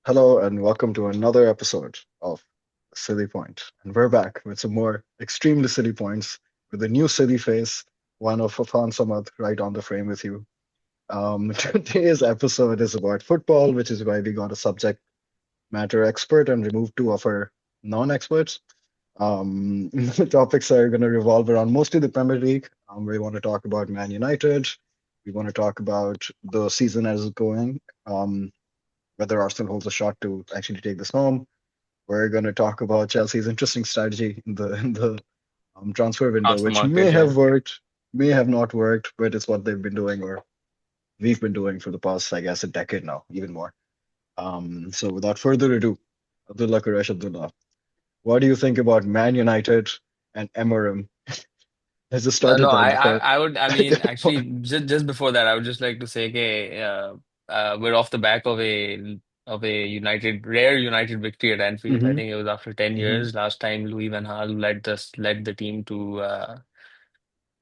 Hello and welcome to another episode of Silly Point. And we're back with some more extremely silly points with a new silly face, one of Afan Samad right on the frame with you. Today's episode is about football, which is why we got a subject matter expert and removed two of our non-experts. The topics are going to revolve around mostly the Premier League. We want to talk about Man United. We want to talk about the season as it's going. Whether Arsenal holds a shot to actually take this home. We're going to talk about Chelsea's interesting strategy in the transfer window, Transfer which market, may yeah. have worked, may have not worked, but it's what they've been doing or we've been doing for the past, I guess, a decade now, even more. So without further ado, Abdullah Quresh Abdullah, what do you think about Man United and Emerim? Let's just start with No, that I, I, before. I would, I mean, actually, just before that, I would just like to say, okay, we're off the back of a rare United victory at Anfield. I hmm think it was after 10 hmm years. Last time Louis van Gaal led the team to a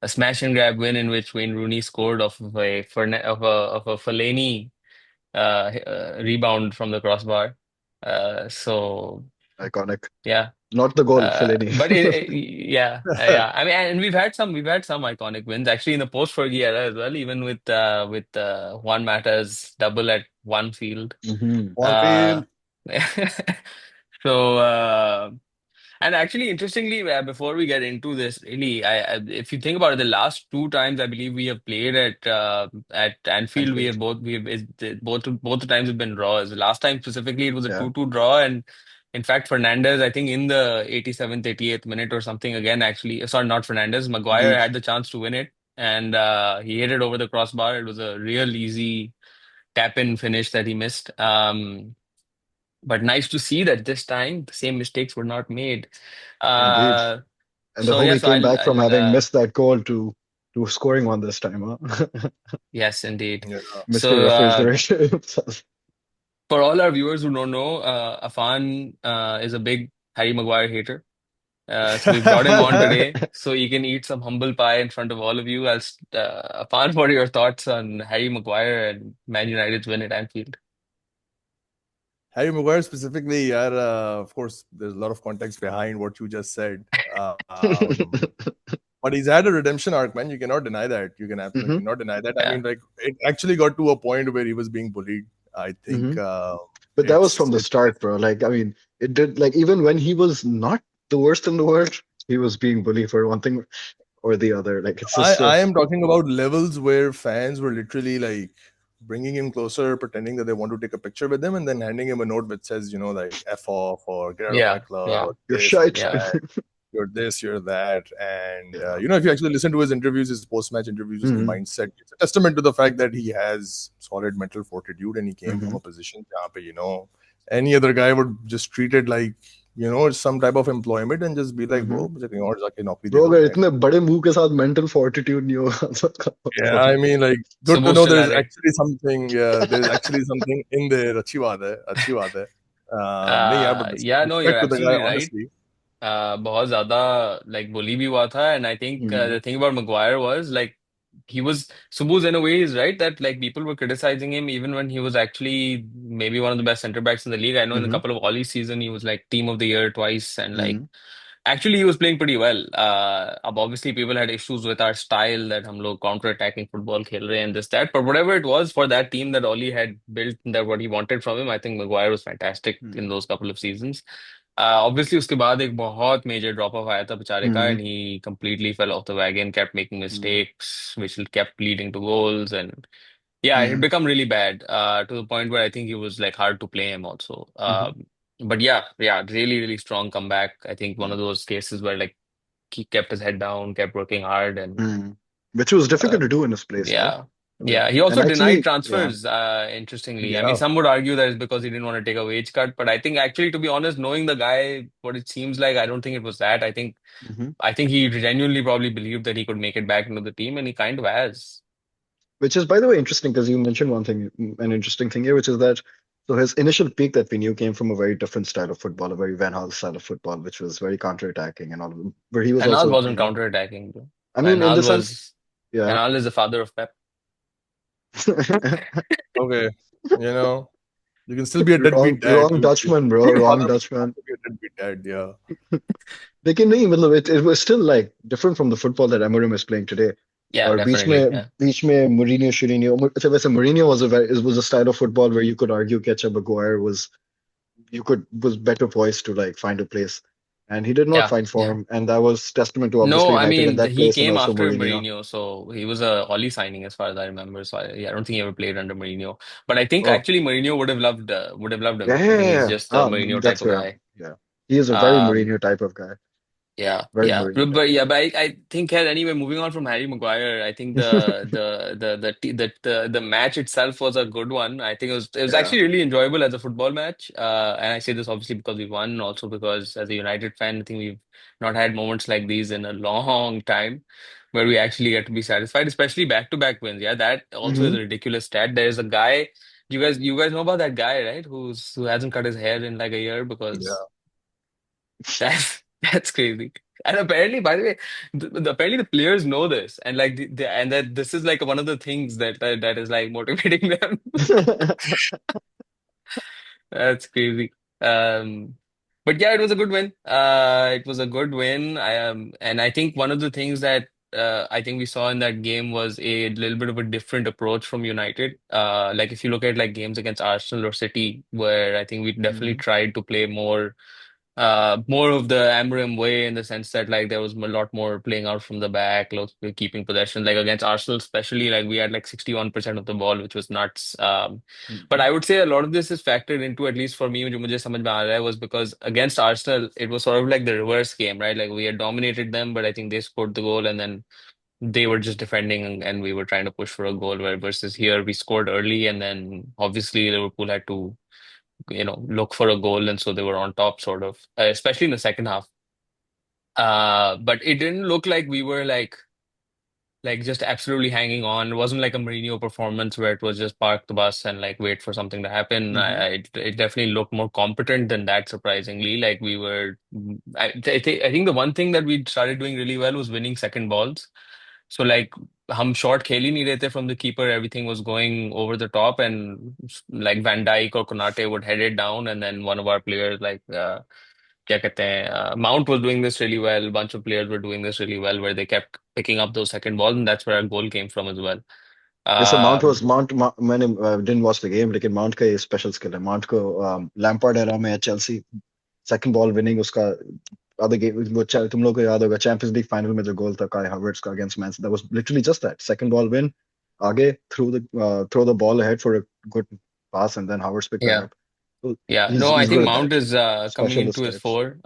smash and grab win in which Wayne Rooney scored off of a Fellaini rebound from the crossbar. So Iconic. yeah. Not the goal, Fellaini. Yeah. I mean, and we've had some iconic wins actually in the post-Fergie era as well, even with Juan Mata's double at one field. hmm One Uh, field. so and actually, interestingly, before we get into this, really, if you think about it, the last two times I believe we have played at Anfield, Anfield. both the times have been draws. The last time specifically, it was a Yeah, 2-2 draw, and in fact, Fernandez, I think in the 87th, 88th minute or something again, actually, sorry, not Fernandez, Maguire indeed. had the chance to win it, and he hit it over the crossbar. It was a real easy tap-in finish that he missed. But nice to see that this time the same mistakes were not made. Indeed. Uh, And the so whole yeah, he so came I'll back from I'll having missed that goal to scoring one this time, huh? yes, indeed. Yeah. Mr. So Refrigerator himself. for all our viewers who don't know, Afan is a big Harry Maguire hater. So we brought him on today so he can eat some humble pie in front of all of you. Afan, what are your thoughts on Harry Maguire and Man United's win at Anfield? Harry Maguire specifically, of course, there's a lot of context behind what you just said. But he's had a redemption arc, man. You cannot deny that. You can absolutely hmm not deny that. I Yeah. mean, like, it actually got to a point where he was being bullied. I hmm think But that was it's from the it. start, bro. Like, I mean, it did like even when he was not the worst in the world, he was being bullied for one thing or the other. Like, it's I just I am talking about levels where fans were literally like bringing him closer, pretending that they want to take a picture with him, and then handing him a note which says, like "f off" or "get out of my Yeah. club" Yeah. or you're this or shite. Yeah. that. You're this, you're that. And, Yeah. if you actually listen to his interviews, his post match interviews, his hmm mindset, it's a testament to the fact that he has solid mental fortitude and he came from hmm a position, jahan pe, any other guy would just treat it like, it's some type of employment and just be like, hmm bro, मुझे कहीं और जाके नौकरी दे bro दो अगर मैं. इतने बड़े मुंह के साथ मेंटल फोर्टिट्यूड नहीं होगा Yeah, तो I mean, like, good to Suboosh know there's Chalarik. actually something. Yeah, there's actually something in there. अच्छी बात है, अच्छी बात है. नहीं, yeah, but Yeah, no, you're respect to the guy, absolutely right. honestly. बहुत ज्यादा like bully भी हुआ था, and I think hmm the thing about Maguire was like he was Subbu's in a way is right that like people were criticizing him even when he was actually maybe one of the best center backs in the league. I know in a hmm couple of Ollie season he was like team of the year twice, and like hmm actually he was playing pretty well. Obviously people had issues with our style that हम लोग counter attacking football खेल रहे हैं and this that, but whatever it was for that team that Ollie had built, that what he wanted from him, I think Maguire was fantastic in hmm those couple of seasons. Obviously उसके बाद एक बहुत major drop off आया था बेचारे का, हम्म and he completely fell off the wagon, kept making hmm mistakes which kept leading to goals, and yeah, it had hmm become really bad to the point where I think it was like hard to play him also. Hmm But yeah, really, really strong comeback. I think one of those cases where like he kept his head down, kept working hard, and Mm. Which was uh, difficult to do in his place, right? yeah. I Yeah, mean, he and also denied actually, yeah. transfers, interestingly. I mean, Yeah, some would argue that it's because he didn't want to take a wage cut, but I think actually, to be honest, knowing the guy, what it seems like, I don't think it was that. hmm I think he genuinely probably believed that he could make it back into the team, and he kind of has. Which is, by the way, interesting because you mentioned one thing, an interesting thing here, which is that so his initial peak that we knew came from a very different style of football, a very Van Gaal style of football, which was very counter-attacking and all of them, where he was Anal also, wasn't counter-attacking, bro. I mean, in Anal the sense, was yeah. Anal is the father of Pep. okay. You know, You can still be a Wrong, deadbeat dad. wrong You Dutchman, bro. being a Wrong father, but you don't have Dutchman. to be a deadbeat dad. Yeah. लेकिन नहीं मतलब it was still like different from the football that Amorim is playing today. Yeah, और definitely. Yeah. बीच में Mourinho अच्छा वैसे Mourinho was it was a style of football where you could argue कि अच्छा Maguire was better poised to like find a place, and he did not Yeah. find Yeah. form, and that was testament to No, obviously I United in mean that he place and came also after Mourinho. Mourinho, so he was a Ollie signing as far as I remember. So yeah, I don't think he ever played under Mourinho. But I think Oh actually Mourinho would have loved yeah, him. I yeah, think he's yeah. just a Ah, Mourinho type that's of fair. guy. Yeah, he is a very Um, Mourinho type of guy. Yeah, Very yeah, Mourinho type but of yeah, but I think anyway. Moving on from Harry Maguire, I think guy. the match itself was a good one. I think it was Yeah. actually really enjoyable as a football match. And I say this obviously because we won, also because as a United fan, I think we've not had moments like these in a long time, where we actually get to be satisfied, especially back-to-back wins. Yeah, that also is Hmm. a ridiculous stat. There's a guy, you guys know about that guy, right? Who hasn't cut his hair in like a year because. Yeah. That's crazy. And apparently, by the way, apparently the players know this, and like and that this is like one of the things that is like motivating them. That's crazy. Um, but yeah, it was a good win. It was a good win. And I think one of the things that I think we saw in that game was a little bit of a different approach from United. Like if you look at like games against Arsenal or City, where I think we definitely Hmm. tried to play more of the Amorim way in the sense that like there was a lot more playing out from the back, keeping possession. Like against Arsenal, especially, like we had like 61% of the ball, which was nuts. But I would say a lot of this is factored into, at least for me, जो मुझे समझ में आ रहा है, was because against Arsenal, it was sort of like the reverse game, right? Like we had dominated them, but I think they scored the goal and then they were just defending and we were trying to push for a goal. Where versus here, we scored early and then obviously Liverpool had to look for a goal, and so they were on top, sort of, especially in the second half. But it didn't look like we were like just absolutely hanging on. It wasn't like a Mourinho performance where it was just park the bus and like wait for something to happen. Hmm. It definitely looked more competent than that, surprisingly. Like we were, I think the one thing that we started doing really well was winning second balls. So like हम short खेल ही नहीं रहे थे from the keeper. Everything was going over the top, and like Van Dijk or Konate would head it down, and then one of our players like क्या कहते हैं Mount was doing this really well. A bunch of players were doing this really well, where they kept picking up those second balls, and that's where our goal came from as well. Yes, so Um, मैंने didn't watch the game लेकिन Mount का ये special skill है. Mount को Lampard era में Chelsea second ball winning उसका other game वो तुम लोग को याद होगा चैंपियंस लीग फाइनल में जो गोल था काई हावर्ट्स का against Man City, that was literally just that second ball win आगे throw the ball ahead for a good pass and then Havertz picked that yeah, up. So yeah. he's No, I he's think good at Mount that. is coming into Specialist his types. four.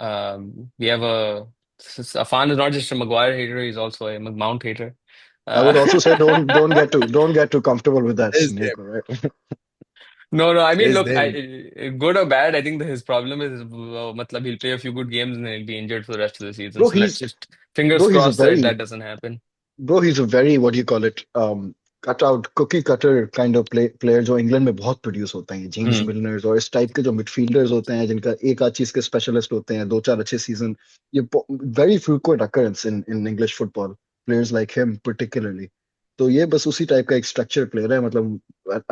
We have a fan is not just a Maguire hater; he's also a Mount hater. I would Uh, also say don't get too comfortable with that His snake, name. all right? No, no. I mean, His look, name. good or bad, I think his problem is, matlab, he'll play a few good games and then he'll be injured for the rest of the season. Bro, So let's he's just fingers bro, he's a crossed that very that doesn't happen. Bro, he's a very what do you call it? Cut out cookie cutter kind of player जो England में बहुत produce होते हैं James Mm. मिलनर्स और इस type के जो midfielders होते हैं जिनका एक आध चीज के स्पेशलिस्ट होते हैं दो चार अच्छे सीजन ये very frequent occurrence in English football, players like him particularly. तो ये बस उसी टाइप का एक स्ट्रक्चर प्लेयर है मतलब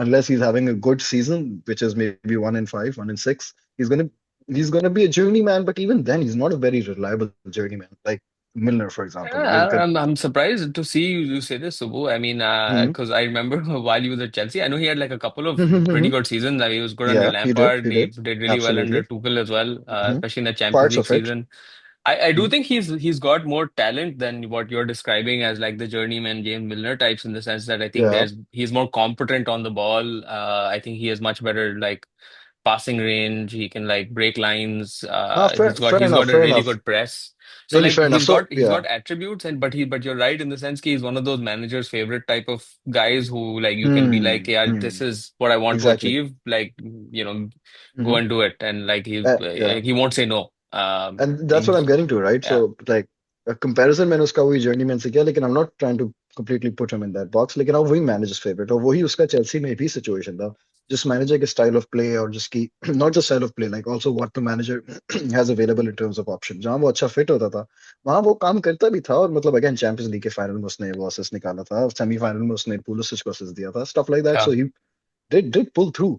unless he's having a good season which is maybe 1 in 5 1 in 6 he's gonna be a journeyman, but even then he's not a very reliable journeyman like Milner for example. Yeah, I'm surprised to see you say this, Subbu. I mean, Mhm. because I remember while he was at Chelsea, I know he had like a couple of pretty Mhm. good seasons. I mean, he was good under Yeah, he did. Lampard. He He did. did really well under Absolutely. Tuchel as well, Hmm. especially in the Champions Parts League of it. season. I do Mhm. think he's got more talent than what you're describing as like the journeyman James Milner types, in the sense that I think Yeah. he's more competent on the ball. I think he has much better like passing range. He can like break lines. Ah, He's got fair he's enough. got a Fair really enough. good press. So Really like fair enough. So he's yeah. got attributes, and but you're right in the sense that he's one of those managers' favorite type of guys who like you can be like, yeah, this Hmm. is what I want to Exactly. achieve. Like go Hmm. and do it, and like Yeah. he won't say no. And that's what He, I'm getting to, right? yeah. So like a comparison मैंने उसका वही journeyman से किया लेकिन I'm not trying to completely put him in that box लेकिन अब वही manager's favorite और वही उसका Chelsea में भी situation था. Just manager के style of play और just की not just style of play like also what the manager has available in terms of options. जहाँ वो अच्छा fit होता था वहाँ वो काम करता भी था और मतलब again Champions League के final में उसने वो assist निकाला था semi final में उसने Pulisic को assist दिया था stuff like that, Yeah. so he did pull through.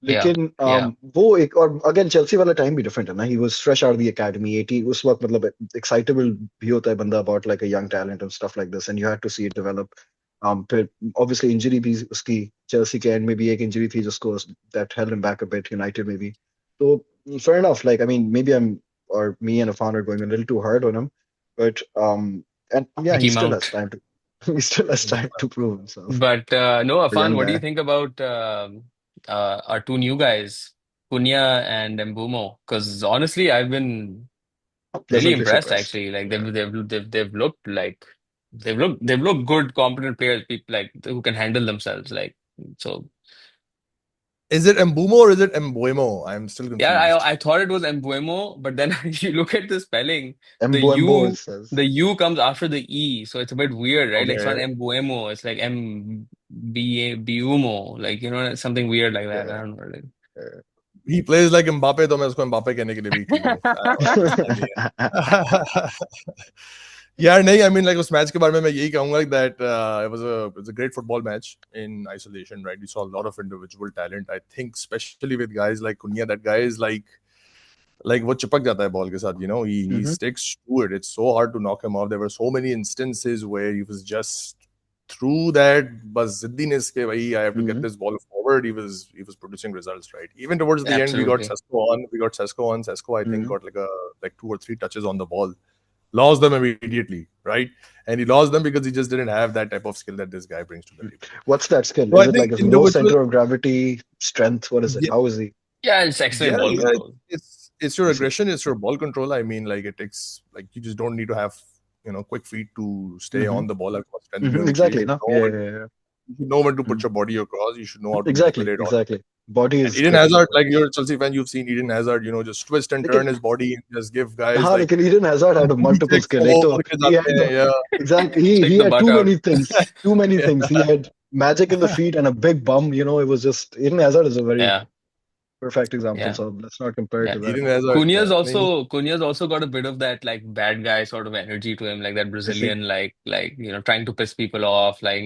Yeah, लेकिन yeah. वो एक और अगेन चेल्सी वाला टाइम भी डिफरेंट है ना, he was fresh out of the academy 80 उस वक्त, मतलब एक्साइटेबल भी होता है बंदा about like a young talent and stuff like this, and you had to see it develop. फिर ऑब्वियसली इंजरी भी उसकी, चेल्सी के एंड में भी एक इंजरी थी जिसको that held him back a bit, United में भी। तो fair enough, like I mean maybe I'm, or me and Afan are going a little too hard on him, but and yeah, he Mickey still has Mount. time to he still has time to prove himself But no, for a Afan, young what do guy. you think about our two new guys, Cunha and Mbumo? Because honestly, I've been really Pleasantly impressed surprised. actually. Like Yeah. they've looked like they've looked good, competent players, people like who can handle themselves. Like so, Is it Mbumo or is it Mbuemo? I'm still yeah. confused. I thought it was Mbuemo, but then if you look at the spelling, the Embo, it U says. the U comes after the E, so it's a bit weird, right? Like it's not Okay. Mbuemo, it's like Mbumo, like something weird like that. I Yeah. don't know. Like. Yeah. He plays like Mbappe, तो मैं उसको Mbappe कहने के लिए भी ठीक हूँ. मसला नहीं है. Yeah, नहीं, I mean, like उस मैच के बारे में मैं यही कहूँगा that it was a great football match in isolation, right? We saw a lot of individual talent. I think especially with guys like Cunha, that guy is like वो चिपक जाता है बॉल के साथ, he Mhm. sticks to it. It's so hard to knock him off. There were so many instances where he was just through that बस जिद्दीनेस के भाई I have to get Mhm. this ball forward. He was producing results, right? Even towards the end, we got Absolutely. Sesko on. We got Sesko on. Sesko, I think, Mhm. got like 2 or 3 touches on the ball, lost them immediately, right? And he lost them because he just didn't have that type of skill that this guy brings to the table. What's that skill? So Is I it like think his low individual, center of gravity, strength? What is it? yeah, How is he? Yeah, it's excellent yeah, ball yeah. control. It's your I see. aggression, it's your ball control. I mean, like it takes like you just don't need to have quick feet to stay Mhm. on the ball. Strength भी Mhm. होनी चाहिए. Exactly. No. Yeah. Yeah. Yeah. You should know when to put Mhm. your body across. You should know how to Exactly. manipulate all. Exactly. Body And is Eden critical. Hazard, like you're a Chelsea fan, you've seen Eden Hazard, just twist and turn लेकिन his body and just give guys हाँ, like लेकिन Eden Hazard had a multiple पीछे skill. एक वो तो करके he जाते had हैं, the yeah. exactly he Stick the had butt too out. many things. Too many Yeah. things. He had magic in the feet and a big bum. It was just Eden Hazard is a very Yeah, perfect example. yeah. So let's not compare it Yeah. to that. Eden Hazard, Cunha's yeah. also Cunha's also got a bit of that like bad guy sort of energy to him, like that I see. Brazilian, trying to piss people off, like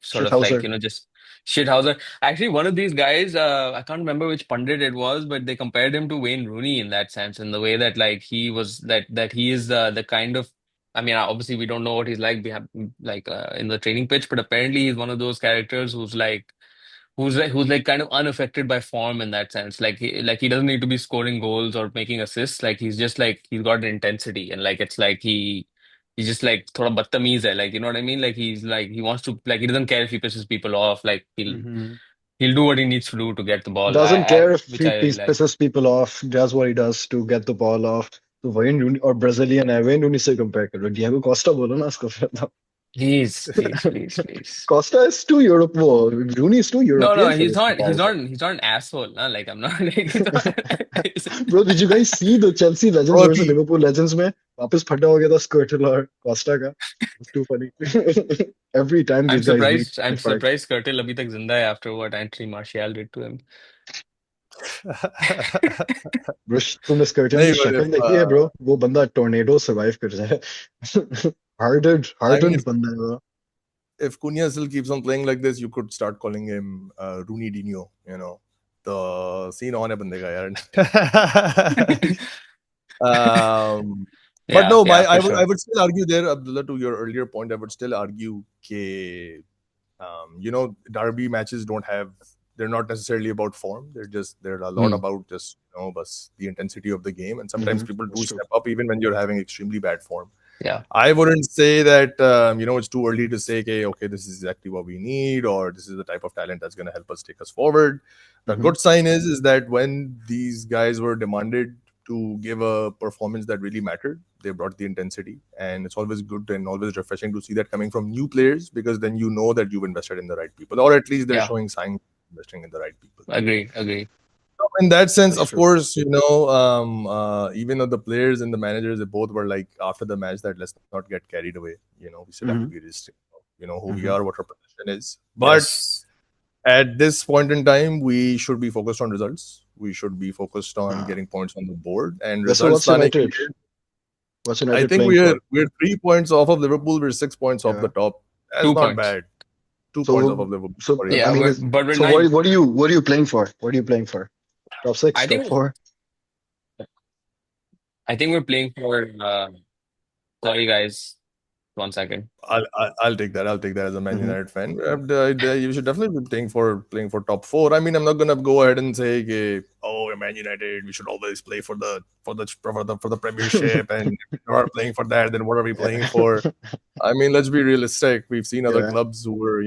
sort of like Shithouser. just shithouser. Actually, one of these guys, I can't remember which pundit it was, but they compared him to Wayne Rooney in that sense, in the way that like he was that he is the kind of. I mean, obviously we don't know what he's like behind, like in the training pitch, but apparently he's one of those characters who's like kind of unaffected by form in that sense. Like he doesn't need to be scoring goals or making assists. Like he's just like he's got an intensity and like it's like he's just like thoda battamiz hai. Like you know what I mean? Like he's like he wants to like he doesn't care if he pisses people off. Like Mhm. he'll do what he needs to do to get the ball. Doesn't care if Which he I really like. pisses people off, does what he does to get the ball off. तो Wayne Rooney और Brazilian है, Wayne Rooney से compare करो, Diego Costa बोलो ना उसको फिर तो। Please. Costa is too Europe, Rooney is too No, European for he's this not. He's comparison. not. He's not an asshole. Nah? Like I'm not. Like, he's not, Bro, did you guys see the Chelsea Legends Bro, versus Liverpool Legends में वापस फटा हो गया था Skirtle और Costa का? It's too funny. Every time I'm these guys meet, surprised. I'm they fight. surprised Curtil अभी तक जिंदा है after what Anthony Martial did to him. Bro, तुमने Skirtle नहीं, की but शक्ल देखी है bro? वो बंदा tornado survive कर जाए. I mean, Hardened बंदा है वो. if Cunha still keeps on playing like this, you could start calling him Rooney Dino, the scene on है बंदे का यार. But no, Yeah, I for would I sure. would still argue there, Abdullah, to your earlier point, I would still argue that derby matches they're not necessarily about form. They're a lot Hmm. about just bus the intensity of the game, and sometimes Mhm, people that's do true. step up even when you're having extremely bad form. Yeah, I wouldn't say that it's too early to say, okay, this is exactly what we need, or this is the type of talent that's going to help us take us forward. The Mhm. good sign is that when these guys were demanded to give a performance that really mattered, they brought the intensity, and it's always good and always refreshing to see that coming from new players, because then you know that you've invested in the right people, or at least they're yeah. showing signs of investing in the right people. Agree. In that sense, That's of true. course, even though the players and the managers, they both were like after the match that let's not get carried away. We still have to Mhm, be realistic. Who we mhm. are, what our position is. But Yes. at this point in time, we should be focused on results. We should be focused on Uh, getting points on the board and so results. Laane ke liye, What's I United think playing we're for? we're 3 points off of Liverpool. We're 6 points off the Yeah. top. That's not 2 points. bad. 2 points off So, of Liverpool. so Sorry. I Yeah, mean, but we're so ninth. what are you playing for? What are you playing for? Top six, I top think four? I think we're playing for. Sorry, guys. 1 second. I'll take that. I'll take that as a Man Hmm. United fan. You should definitely be playing for top four. I mean, I'm not gonna go ahead and say, okay, oh, we're Man United. We should always play for the Premiership, and if we are playing for that, then what are we playing for? I mean, let's be realistic. We've seen other Yeah. clubs who were,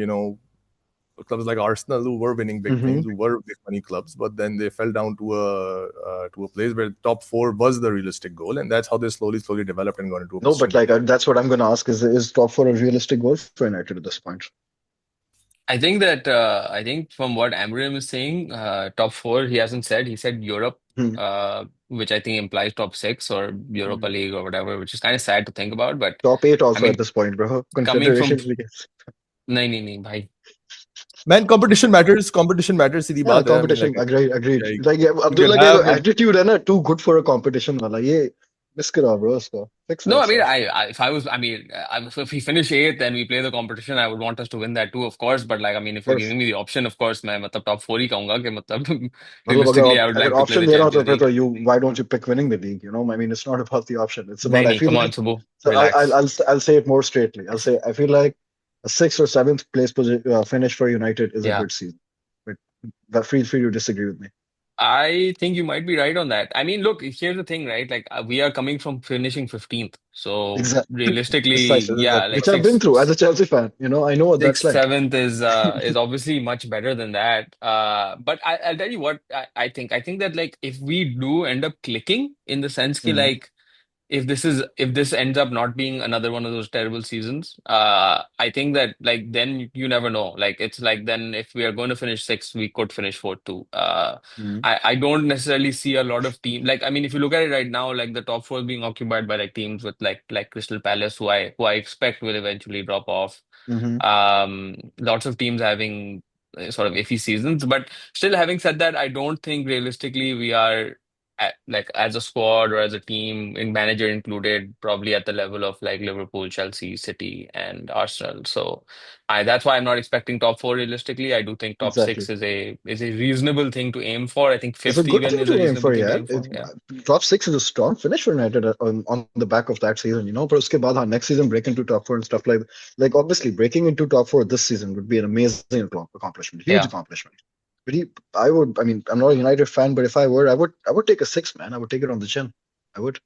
clubs like Arsenal who were winning big Hmm. things, who were big money clubs, but then they fell down to a place where top four was the realistic goal, and that's how they slowly developed and got into a No, position but that like they're in. that's what I'm going to ask: is top four a realistic goal for United at this point? I think from what Amram is saying, top four he hasn't said. He said Europe, Hmm. which I think implies top six or Europa Hmm. League or whatever, which is kind of sad to think about. But Top eight I also at mean, this point, bro. coming from Confederation League. nahi, nahi, bhai. Man, competition matters. Competition matters. Sidhi Yeah, बात है. I mean, competition. Agreed, agreed. like Like, yeah, you can Abdullah का जो have attitude है ना, too good for a competition वाला. ये miss करा bro उसको. Fix No, that I mean, stuff. if I was, I mean, if we finish eighth and we play the competition, I would want us to win that too, of course. But like, I mean, if you're But giving me the option, of course, मैं मतलब top four ही कहूँगा कि मतलब मतलब realistically, I would अगर like to play option the दे रहा हूँ तो Champions फिर League. तो you why don't you pick winning the league? You know, I mean, it's not about the option. It's नहीं about I नहीं, feel come on, like Subbu, so relax. I'll say it more straightly. I'll say I feel like a sixth or seventh place finish for United is a Yeah. good season. But that feel free to disagree with me. I think you might be right on that. I mean, look, here's the thing, right? Like, we are coming from finishing 15th. So Exactly, realistically, precisely, yeah, exactly. like which I've been through as a Chelsea fan. You know, I know what that's sixth, like. seventh is obviously much better than that. But I'll tell you what I think. I think that like if we do end up clicking in the sense ki Mhm. like if this ends up not being another one of those terrible seasons, I think that like then you never know. Like it's like then if we are going to finish sixth, we could finish fourth too. Mhm. I don't necessarily see a lot of team like I mean if you look at it right now, like the top four is being occupied by like teams with like Crystal Palace, who I expect will eventually drop off. Mhm. Lots of teams having sort of iffy seasons, but still having said that, I don't think realistically we are like as a squad or as a team, in manager included, probably at the level of like Liverpool, Chelsea, City, and Arsenal. So I that's why I'm not expecting top four realistically. I do think top Exactly. six is a reasonable thing to aim for. I think It's a fifth good even thing is a to aim reasonable for, thing to yeah. aim for. Yeah. Top six is a strong finish for United on the back of that season, you know. But उसके बाद हाँ, next season break into top four and stuff like obviously breaking into top four this season would be an amazing accomplishment, huge Yeah. accomplishment. But I mean, I'm not a United fan, but if I were, I would take a six, man. I would take it on the chin. I would.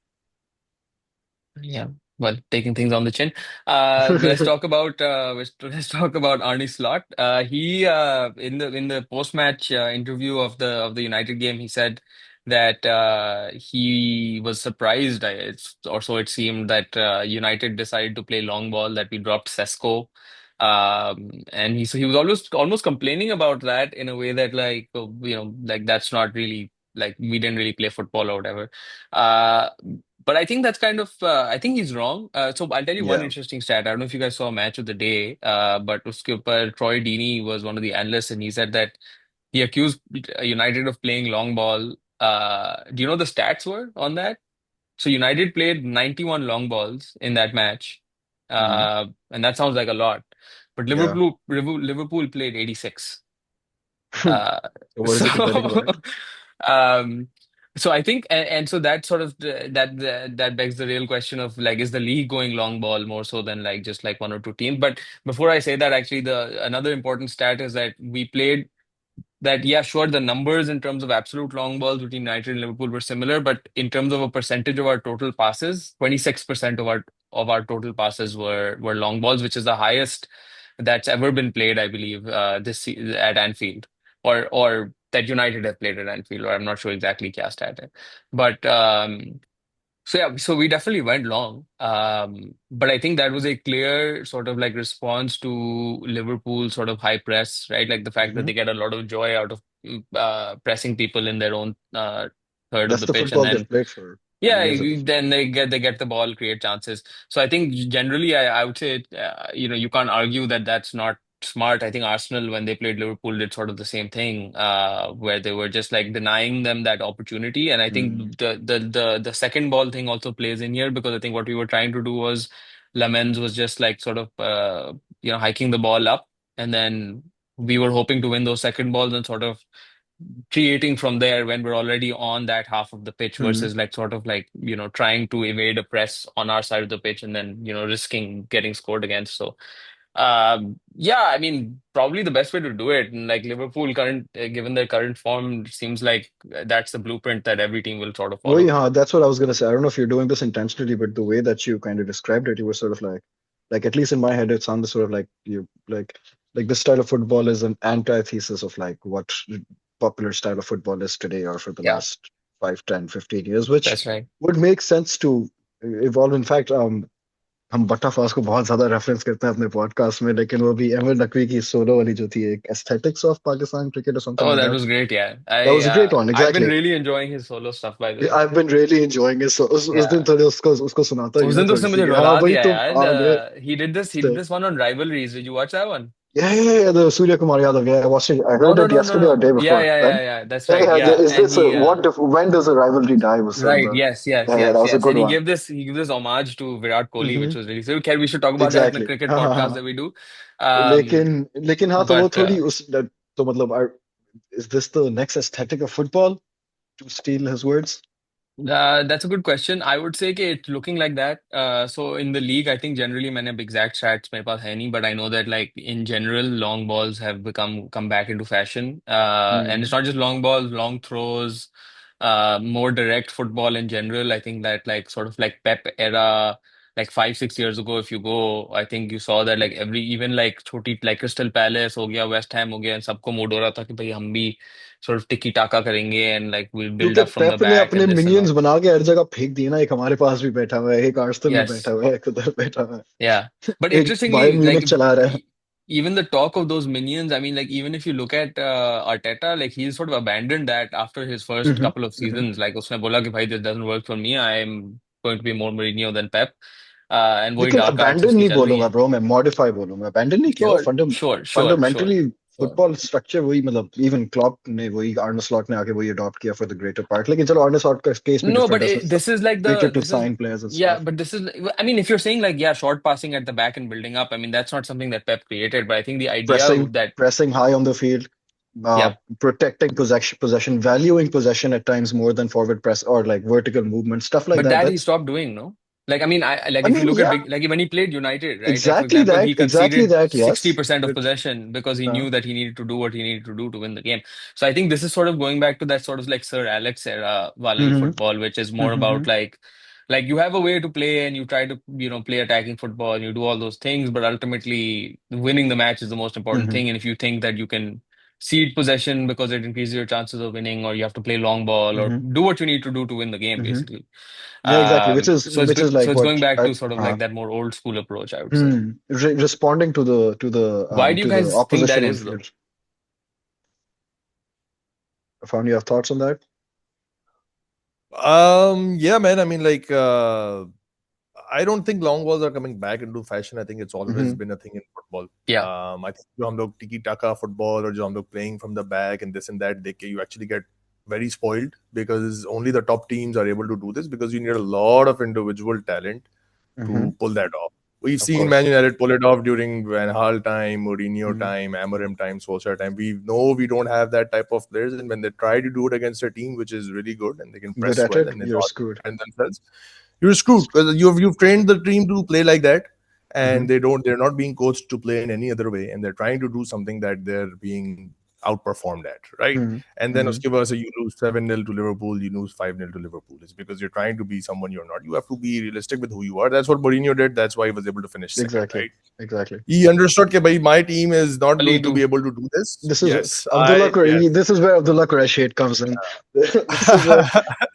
Yeah, well, taking things on the chin. Let's talk about Arne Slot. He in the post match interview of the United game, he said that he was surprised. Or so it seemed that United decided to play long ball. That we dropped Sesko. And he was almost complaining about that in a way that like like that's not really like we didn't really play football or whatever. Uh, but I think that's kind of I think he's wrong. So I'll tell you one Yeah. interesting stat. I don't know if you guys saw Match of the Day, but uske upar Troy Deeney was one of the analysts, and he said that he accused United of playing long ball. Do you know the stats were on that? So United played 91 long balls in that match, Mhm. and that sounds like a lot. But Yeah. Liverpool played 86. Uh, So what is so, he complaining about? um, so I think, and so that sort of that begs the real question of like, is the league going long ball more so than like just like one or two teams? But before I say that, actually, the another important stat is that we played that yeah, sure, the numbers in terms of absolute long balls between United and Liverpool were similar, but in terms of a percentage of our total passes, 26% of our total passes were long balls, which is the highest that's ever been played, I believe, at Anfield, or that United have played at Anfield, or I'm not sure exactly kya stat hai. But so yeah, so we definitely went long. But I think that was a clear sort of like response to Liverpool sort of high press, right? Like the fact that Hmm. they get a lot of joy out of pressing people in their own third of That's the the pitch, and football they've then played for yeah, years at this point. then they get the ball, create chances. So I think generally, I would say, you can't argue that that's not smart. I think Arsenal, when they played Liverpool, did sort of the same thing, where they were just like denying them that opportunity. And I Mm. think the second ball thing also plays in here because I think what we were trying to do was Lamens was just like sort of hiking the ball up. and then we were hoping to win those second balls and sort of creating from there when we're already on that half of the pitch Mm-hmm. versus like sort of like, trying to evade a press on our side of the pitch and then, risking getting scored against. So, yeah, I mean, probably the best way to do it. And like Liverpool given their current form, it seems like that's the blueprint that every team will sort of Well, follow. yeah, that's what I was gonna say. I don't know if you're doing this intentionally, but the way that you kind of described it, you were sort of like at least in my head, it sounded sort of like you like this style of football is an antithesis of like what popular style of football is today or for the Yeah, last 5, 10, 15 years, which that's right. would make sense to evolve. In fact, हम बट्टा fast को बहुत ज्यादा reference करते हैं अपने podcast में लेकिन वो भी एमर नकवी की सोलो वाली जो थी एक aesthetics of Pakistan cricket or something Oh, like that that. was great. Yeah, That was a great one, I've been exactly. really enjoying his solo stuff, by the way. I've been really enjoying it. So उस दिन Yeah. थोड़े उसको सुनाता उस ही ना दिन तो थोड़ी उसने सी मुझे कि हाँ रुला भाई दिया तुम यार. आ गए. He did this one on rivalries. Did you watch that one? Yeah, the Surya Kumar Yadav. Yeah, I watched it. I No, heard no, it no, no, yesterday or no. day Yeah, before. yeah, yeah, Right? yeah. That's Yeah, right. yeah. Yeah, Is and this he when does a rivalry die? Was sort of right. the Yes, yes, yeah, that yes, was a yes. good And he one. gave this homage to Virat Kohli, Hmm. which was really so. We should talk about that in the Exactly. cricket हाँ हाँ podcast हाँ. that we do. लेकिन हाँ तो वो But थोड़ी उस तो मतलब is this the next aesthetic of football? To steal his words. That's a good question. I would say कि it's looking like that. So in the league, I think generally मैंने अब exact stats मेरे पास है नहीं, but I know that like in general, long balls have come back into fashion. And it's Hmm. not just long balls, long throws, more direct football in general. I think that like sort of like Pep era, like 5, 6 years ago, if you go, I think you saw that like even like छोटी like Crystal Palace हो गया, West Ham हो गया, and सबको mood हो रहा था कि भाई हम भी sort of tiki taka करेंगे and like we'll build क्योंकि up from the पेप ने back अपने and this and minions all. बना के हर जगह फेंक दिए ना एक हमारे पास भी बैठा हुआ है एक आर्सेनल में बैठा Yes. हुआ है एक उधर बैठा हुआ Yeah. But है एक बायर्न interestingly, like म्यूनिख चला रहा है. even the talk of those minions, I mean, like even if you look at Arteta, like he's sort of abandoned that after his first hmm. couple of hmm. seasons. Like उसने बोला कि भाई this doesn't work for me. I'm going to be more Mourinho than Pep. And वही लेकिन dark arts abandon उसकी नहीं चल रही बोलूंगा हैं. ब्रो मैं मॉडिफाई बोलूंगा अबैंडन नहीं किया वो Sure, sure, sure, sure, fundamentally sure. Football structure वही मतलब इवन क्लॉप ने वही आर्ने स्लॉट ने आके वही अडॉप्ट किया फॉर द ग्रेटर पार्ट लेकिन चलो आर्ने स्लॉट का केस भी No, but डिफरेंट है उसने this is like waited to this is sign players and yeah, stuff. but this is I mean, if you're saying like yeah, short passing at the back and building up, I mean that's not something that Pep created, but I think the idea pressing that pressing high on the field, yeah. protecting possession, valuing possession at times more than forward press or like vertical movement, stuff like But that. that he That's stopped doing, no? Like, I mean, like I if you mean, look at yeah, big, like when he played United, right? Like, for exactly example, he that, exactly conceded that. Yes, 60% of but possession because he uh, knew that he needed to do what he needed to do to win the game. So I think this is sort of going back to that sort of like Sir Alex era Wally hmm. football, which is more Hmm. about like you have a way to play and you try to, play attacking football and you do all those things, but ultimately winning the match is the most important Hmm. thing. And if you think that you can cede possession because it increases your chances of winning, or you have to play long ball or Hmm. do what you need to do to win the game, Hmm. basically. Yeah, exactly. Which is So it's which is so like it's what going back I, to sort of like that more old school approach, I would say. responding to the Why do you to the guys think that opposition on is though? field. I found you have thoughts on that. Yeah, man. I mean, like, I don't think long balls are coming back into fashion. I think it's always Hmm. been a thing in football. Yeah, I think जो हम लोग tiki taka football or जो हम लोग playing from the back and this and that, you actually get very spoiled because only the top teams are able to do this because you need a lot of individual talent Hmm. to pull that off. We've Of seen course. Man United pull it off during Van Gaal time, Mourinho Hmm. time, Amorim time, Solskjaer time. We know we don't have that type of players, and when they try to do it against a team which is really good and they can Good press at well it, and it's you're all screwed. defend themselves, you're screwed because you've trained the team to play like that, Hmm. and they're not being coached to play in any other way, and they're trying to do something that they're being outperformed at, right? Hmm. And then Hmm. uske बाद से you lose 7-0 to Liverpool, you lose 5-0 to Liverpool. It's because you're trying to be someone you're not. You have to be realistic with who you are. That's what Mourinho did. That's why he was able to finish second, Exactly. right? Exactly. He understood that my team is not Ali going to be too. able to do this. This is Yes, yes. This is where Abdullah Quraish hate comes in. This is where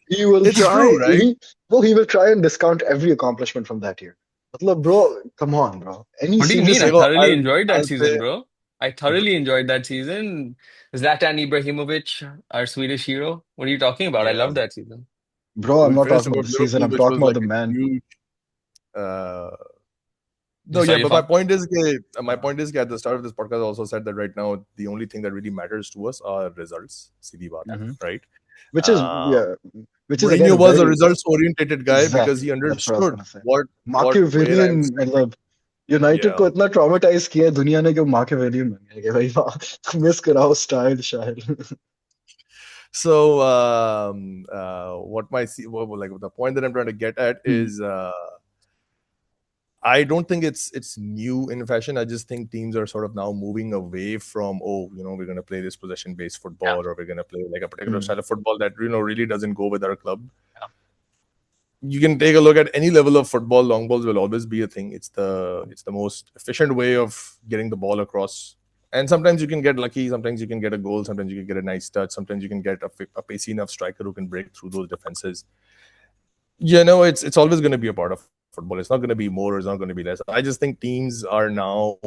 he will It's try. true, right? He will try and discount every accomplishment from that year. Matlab, bro, come on, bro. Any What do you serious mean? I देखो, thoroughly enjoyed that I'll season, say, bro. I thoroughly enjoyed that season. Zlatan Ibrahimovic, our Swedish hero. What are you talking about? I yeah, love that season. bro? I'm we not finished talking about about the season. Liverpool, I'm which talking was about like the a man. huge. Uh, Yeah, no, yeah, sorry, but Fa. my point is at the start of this podcast, I also said that right now the only thing that really matters to us are results. सीधी बात है, Hmm. right? Which is Uh, yeah, which is again a Mourinho was a very results oriented guy because exactly. he That's what I was understood gonna say. what where I was Machiavellian, stepping. United को Yeah. इतना traumatise किया है दुनिया ने कि वो माँ के वैल्यू में गया कि भाई वाह मिस कराओ स्टाइल शायद. So what like the point that I'm trying to get at Hmm. is I don't think it's new in fashion. I just think teams are sort of now moving away from, oh, we're going to play this possession based Yeah. football, or we're going to play like a particular Hmm. style of football that really doesn't go with our club. Yeah. You can take a look at any level of football. Long balls will always be a thing. It's the most efficient way of getting the ball across. And sometimes you can get lucky. Sometimes you can get a goal. Sometimes you can get a nice touch. Sometimes you can get a pacey enough striker who can break through those defenses. It's always going to be a part of football. It's not going to be more. It's not going to be less. I just think teams are now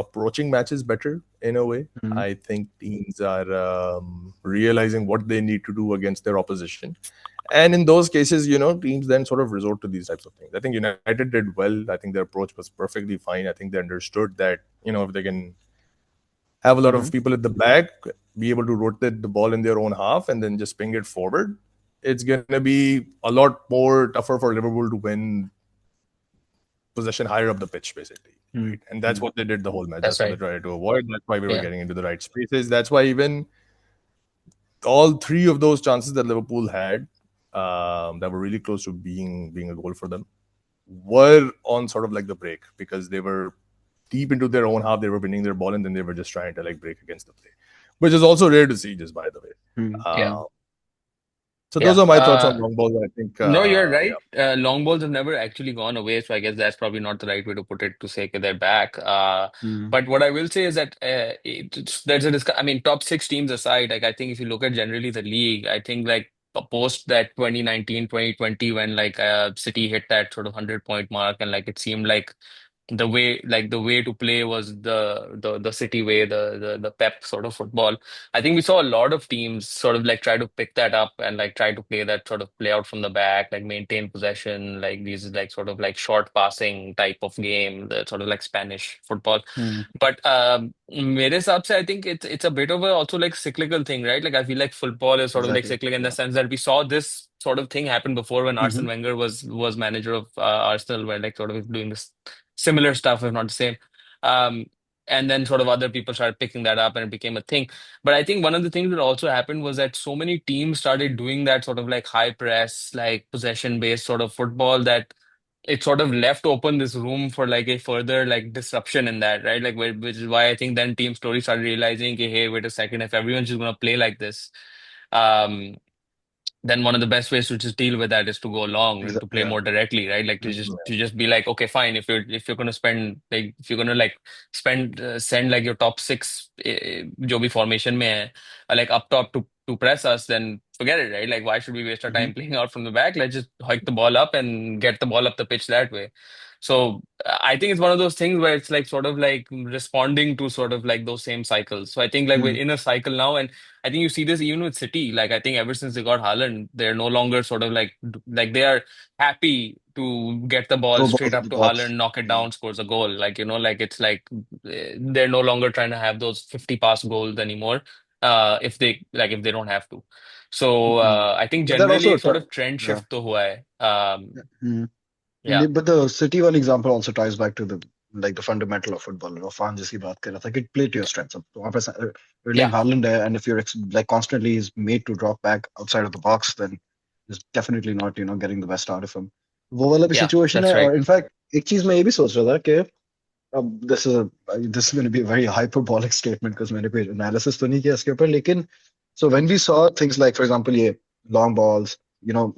approaching matches better in a way. Hmm. I think teams are realizing what they need to do against their opposition, and in those cases, teams then sort of resort to these types of things. I think United did well. I think their approach was perfectly fine. I think they understood that if they can have a lot Hmm. of people at the back, be able to rotate the ball in their own half, and then just ping it forward, it's going to be a lot more tougher for Liverpool to win possession higher up the pitch, basically. Hmm. Right. And that's Hmm. what they did the whole match. That's That's what they right. tried to avoid. That's why we were Yeah. getting into the right spaces. That's why even all three of those chances that Liverpool had, that were really close to being a goal for them, were on sort of like the break, because they were deep into their own half. They were winning their ball, and then they were just trying to like break against the play, which is also rare to see, just by the way. Hmm. Yeah. Uh, so those Yeah. are my thoughts on long balls. I think, No, you're yeah. right. Long balls have never actually gone away, so I guess that's probably not the right way to put it to say that they're back. Hmm. But what I will say is that there's a I mean, top six teams aside, like I think if you look at generally the league, I think like post that 2019, 2020, when like City hit that sort of 100-point mark, and like it seemed like the way to play was the City way, the Pep sort of football. I think we saw a lot of teams sort of like try to pick that up and like try to play that sort of play out from the back, like maintain possession, like these like sort of like short passing type of game, the sort of like Spanish football. Hmm. But मेरे हिसाब से I think it's a bit of a also like cyclical thing, right? Like I feel like football is sort of like Exactly. cyclical in the Yeah. sense that we saw this sort of thing happen before when Arsene Hmm. Wenger was manager of Arsenal, where like sort of doing this similar stuff, if not the same. Um, and then sort of other people started picking that up and it became a thing. But I think one of the things that also happened was that so many teams started doing that sort of like high press, like possession based sort of football that it sort of left open this room for like a further like disruption in that, right? Like which is why I think then teams slowly started realizing, okay, hey, wait a second, if everyone's just gonna play like this, um, then one of the best ways to just deal with that is to go long and to play Yeah. more directly, right? Like to just Hmm. to just be like, okay, fine. If you're gonna spend like if you're gonna like spend send like your top six जो भी formation में है, like up top to press us, then forget it, right? Like why should we waste our Hmm. time playing out from the back? Let's just hike the ball up and get the ball up the pitch that way. So I think it's one of those things where it's like sort of like responding to sort of like those same cycles. So I think like we're Hmm. in a cycle now, and I think you see this even with City. Like I think ever since they got Haaland, they're no longer sort of like they are happy to get the ball Throw balls straight in up the to box. Haaland, knock it Yeah. down, scores a goal. Like like it's like they're no longer trying to have those 50 pass goals anymore. If they don't have to. So Hmm. I think But that generally also, एक sort of trend yeah. shift तो हुआ है. Hmm. Yeah, But the City one example also ties back to the fundamental of football. Fan जिसकी बात कर रहा था कि play to your strengths. अब तो वहाँ पे Erling yeah, Haaland है, and if you're like constantly is made to drop back outside of the box, then it's definitely not getting the best out of him. वो वाला भी yeah. situation That's है, right. और in fact एक चीज मैं ये भी सोच रहा था कि this is going to be a very hyperbolic statement because मैंने कोई analysis तो नहीं किया इसके ऊपर, लेकिन so when we saw things like, for example, ये long balls,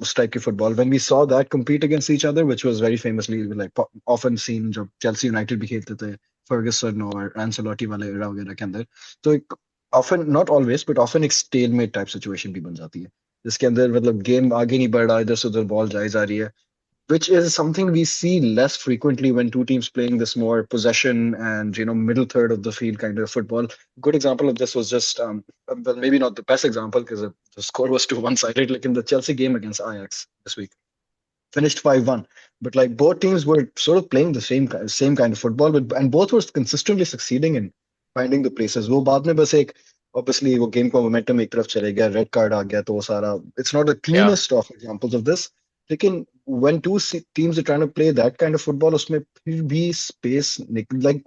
strike football, when we saw that compete against each other, which was very famously like often seen जब Chelsea United भी खेलते थे, Ferguson और Ancelotti वाले era वगैरह के अंदर, तो often, not always, but often एक stalemate type situation भी बन जाती है, जिसके अंदर मतलब गेम आगे नहीं बढ़ रहा, इधर से उधर बॉल जाई जा रही है, which is something we see less frequently when two teams playing this more possession and middle third of the field kind of football. Good example of this was just well, maybe not the best example because the score was too one-sided. Like in the Chelsea game against Ajax this week, finished 5-1, but like both teams were sort of playing the same kind of football, but and both were consistently succeeding in finding the places. वो बाद में बस एक obviously वो game का momentum एक तरफ चले गया, red card आ गया, तो वो सारा it's not the Yeah, cleanest of examples of this. लेकिन when teams are trying to play that kind of football, उसमें फिर भी space like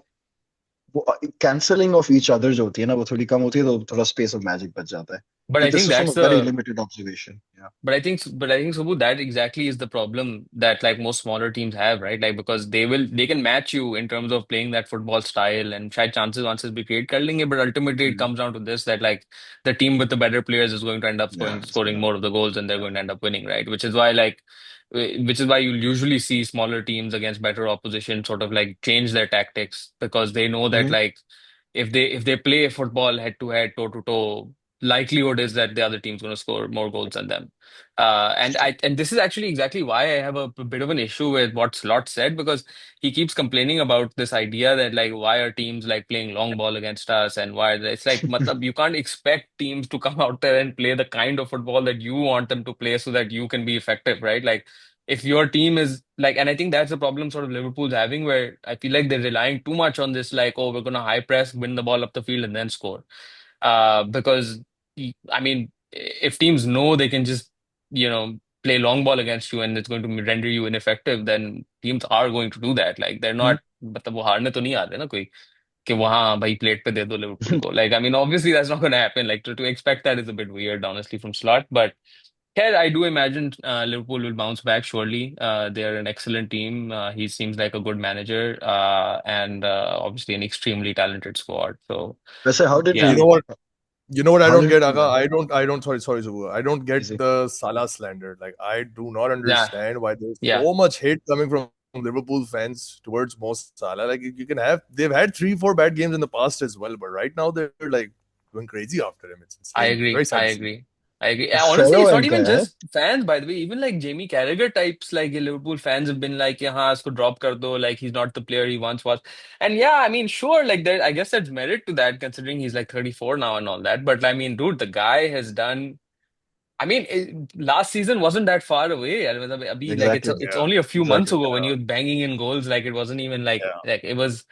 वो cancelling of each other जो होती है ना वो थोड़ी कम होती है तो थोड़ा space of magic बच जाता है. But But I this think is from that's a very the limited observation. Yeah. but I think Subbu, that exactly is the problem that like most smaller teams have, right? Like because they can match you in terms of playing that football style and try chances be create कर लेंगे, but ultimately it Mm. comes down to this that like the team with the better players is going to end up Yeah, it's scoring gonna. more of the goals and they're Yeah. going to end up winning, right? Which is why you'll usually see smaller teams against better opposition sort of like change their tactics because they know that Hmm. like if they play football head to head, toe to toe, likelihood is that the other team's going to score more goals than them. And this is actually exactly why I have a bit of an issue with what Slot said because he keeps complaining about this idea that like why are teams like playing long ball against us and why it's like matlab, you can't expect teams to come out there and play the kind of football that you want them to play so that you can be effective, right? Like if your team is like, and I think that's the problem sort of Liverpool's having where I feel like they're relying too much on this, like, oh, we're gonna high press, win the ball up the field, and then score. Because I mean, if teams know they can just, play long ball against you and it's going to render you ineffective, then teams are going to do that. Like they're not, मतलब वो हारने तो नहीं आते ना कोई कि वहाँ भाई प्लेट पे दे दो लिवरपूल को. Like I mean, obviously that's not going to happen. Like to expect that is a bit weird, honestly, from Slot. But yeah, I do imagine Liverpool will bounce back surely. They're an excellent team. He seems like a good manager, and obviously an extremely talented squad. So वैसे how did You yeah, know we what? You know what I how don't did get, Aga? yeah, Sorry, Zubu. I don't get easy. the Salah slander. Like, I do not yeah, understand why there's yeah. so much hate coming from Liverpool fans towards Mo Salah. Like, you can have, they've had 3, 4 bad games in the past as well, but right now they're like going crazy after him. It's I insane. Very agree. sad I to see. agree. I agree. Honestly, Fellow it's not even anchor है. just fans, by the way. Even like Jamie Carragher types, like Liverpool fans have been like, yeah, isko drop kar do. Like he's not the player he once was. And yeah, I mean, sure, like there, I guess there's merit to that considering he's like 34 now and all that. But I mean, dude, the guy has done. I mean, last season wasn't that far away. I mean, like Exactly. it's Yeah, only a few months Exactly. ago when yeah, he was banging in goals. Like it wasn't even yeah. like it was.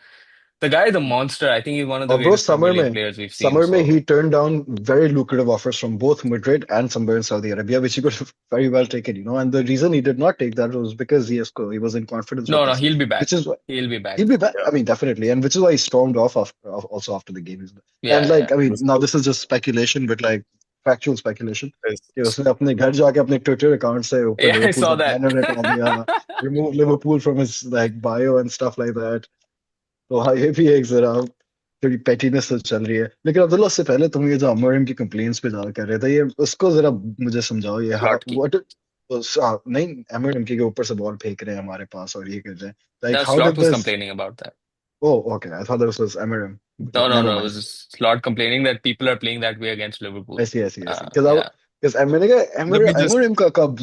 The guy is a monster. I think he's one of the और bro greatest Premier League players we've seen. summer में he So. turned down very lucrative offers from both Madrid and somewhere in Saudi Arabia, which he could have very well taken, you know. And the reason he did not take that was because he was in confidence with No, no, this, he'll be back. which is why He'll be he'll back. be back. Yeah, I mean, definitely, and which is why he stormed off also after the game. And Yeah, like, yeah. I he mean, was now still this is just speculation, but like factual speculation. कि pissed. उसने अपने घर जाके अपने Twitter account से ऊपर Yeah, I Liverpool saw का that. Banner हटा दिया, remove Liverpool from his like bio and stuff like that. तो हाँ ये भी एक जरा थोड़ी पेटीनेस तो चल रही है. लेकिन अब्दुल्ला, उससे पहले तुम ये जो अमोरिम की कंप्लेंट्स पे ज्यादा कर रहे थे, ये उसको जरा मुझे समझाओ. ये हाँ Slot key. व्हाट नहीं, अमोरिम के ऊपर से बॉल फेंक रहे हैं हमारे पास और ये कर रहे हैं. Like No, how Slot did was this. complaining about that. Oh okay, I thought this was Amorim. No, no, never no. It mind. was Slot complaining that people are playing that way against Liverpool. ऐसी because Yeah. मैंने कहा Let me just Amorim का कब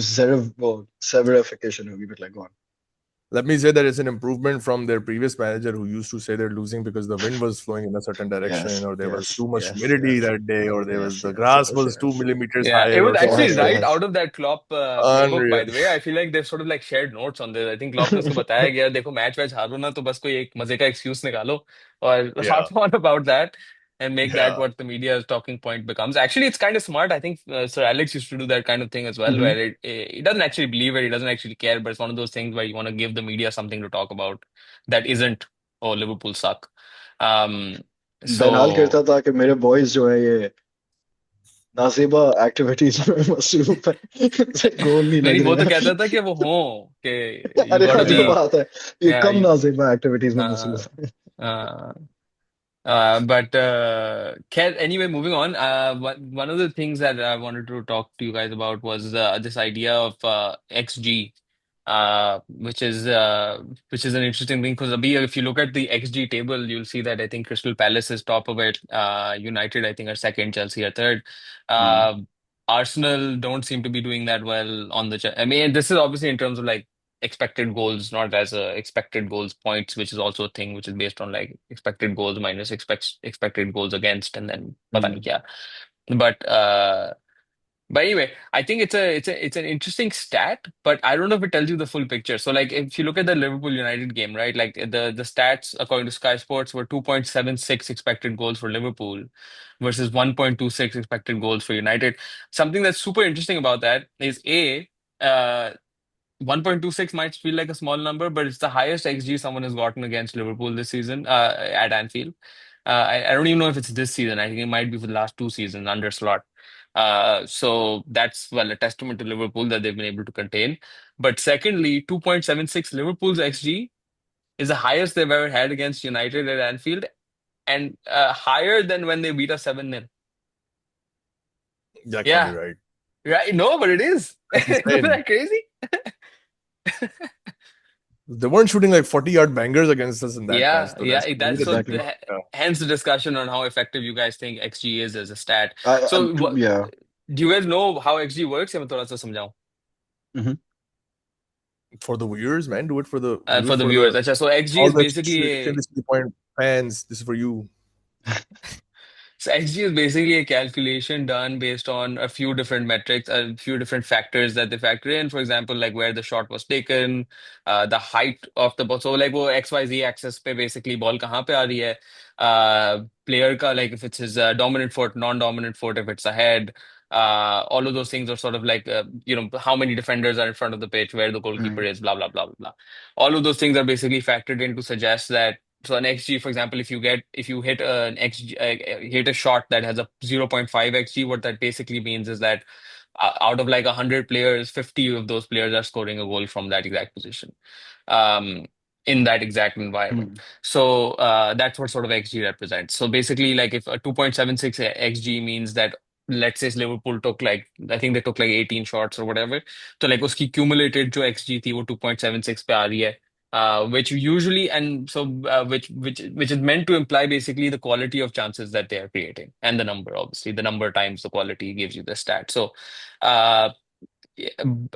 सेवरिफिकेशन होगी, but like gone. Let me say that it's an improvement from their previous manager who used to say they're losing because the wind was flowing in a certain direction, Yes, or there was yes, too much yes, humidity yes, that day, or there was yes, the yes, grass yes, was two yes, millimeters Yeah, it higher, was or something actually yes, like that. right yes. out of that Klopp playbook, by Unreal. the way. I feel like they've sort of like shared notes on this. I think Klopp ने उसको बताया गया, देखो match वैच हारो ना तो बस कोई एक मजे का एक्सक्यूज निकालो और Yeah, harp on about that and make that yeah. what the media's talking point becomes. Actually, it's kind of smart. I think Sir Alex used to do that kind of thing as well, Mhm. where he doesn't actually believe it, he doesn't actually care, but it's one of those things where you want to give the media something to talk about that isn't, oh, Liverpool suck. Um, बेनाल कहता so था कि मेरे boys जो है ये नाजिबा activities में मसरूफ है, गोल नहीं नहीं लग वो तो रहे कहता था हैं. कि वो हो कि you अरे हाँ gotta be जो बात है, ये yeah कम you, नाजिबा एक्टिविटीज में uh, मसरूफ है. uh, but anyway, moving on. One of the things that I wanted to talk to you guys about was this idea of XG, which is an interesting thing because if you look at the XG table, you'll see that I think Crystal Palace is top of it. United, I think, are second. Chelsea are third. Hmm. Uh, Arsenal don't seem to be doing that well on the. I mean, this is obviously in terms of like expected goals, not as a expected goals points, which is also a thing which is based on like expected goals minus expected goals against, and then pata nahi Hmm. kya. But but anyway, I think it's an interesting stat, but I don't know if it tells you the full picture. So like if you look at the Liverpool United game, right? Like the stats according to Sky Sports were 2.76 expected goals for Liverpool versus 1.26 expected goals for United. Something that's super interesting about that is uh 1.26 might feel like a small number, but it's the highest XG someone has gotten against Liverpool this season at Anfield. I don't even know if it's this season. I think it might be for the last 2 seasons under Slot. So that's, well, a testament to Liverpool that they've been able to contain. But secondly, 2.76 Liverpool's XG is the highest they've ever had against United at Anfield, and higher than when they beat us 7-0. That can't be Yeah, right. right. No, but it is. That's Isn't insane. that crazy? They weren't shooting like 40-yard bangers against us in that match, Yeah, so yeah. that's maybe That's the so. Exactly. difference. Hence the discussion on how effective you guys think XG is as a stat. I So, yeah. do you guys know how XG works? या मैं थोड़ा सा समझाऊं? Hmm. For the viewers, man, do it for the For the for viewers. the अच्छा, so XG all is the basically extremely City Point fans. This is for you. So XG is basically a calculation done based on a few different metrics, a few different factors that they factor in. For example, like where the shot was taken, the height of the ball. So like वो XYZ axis पे basically ball कहाँ पे आ रही है, player का, like if it's his dominant foot, non-dominant foot, if it's ahead. All of those things are sort of like, how many defenders are in front of the pitch, where the goalkeeper Mm. is, blah, blah, blah, blah, blah. All of those things are basically factored in to suggest that, so an XG, for example, if you hit an XG, hit a shot that has a 0.5 XG, what that basically means is that out of like 100 players, 50 of those players are scoring a goal from that exact position, um, in that exact environment. Mm. So that's what sort of XG represents. So basically, like if a 2.76 XG means that, let's say Liverpool took like, I think they took like 18 shots or whatever. So like uski cumulated जो XG थी वो 2.76 पे आ रही है. Which usually, and so which is meant to imply basically the quality of chances that they are creating, and the number, obviously the number times the quality gives you the stat. So uh yeah,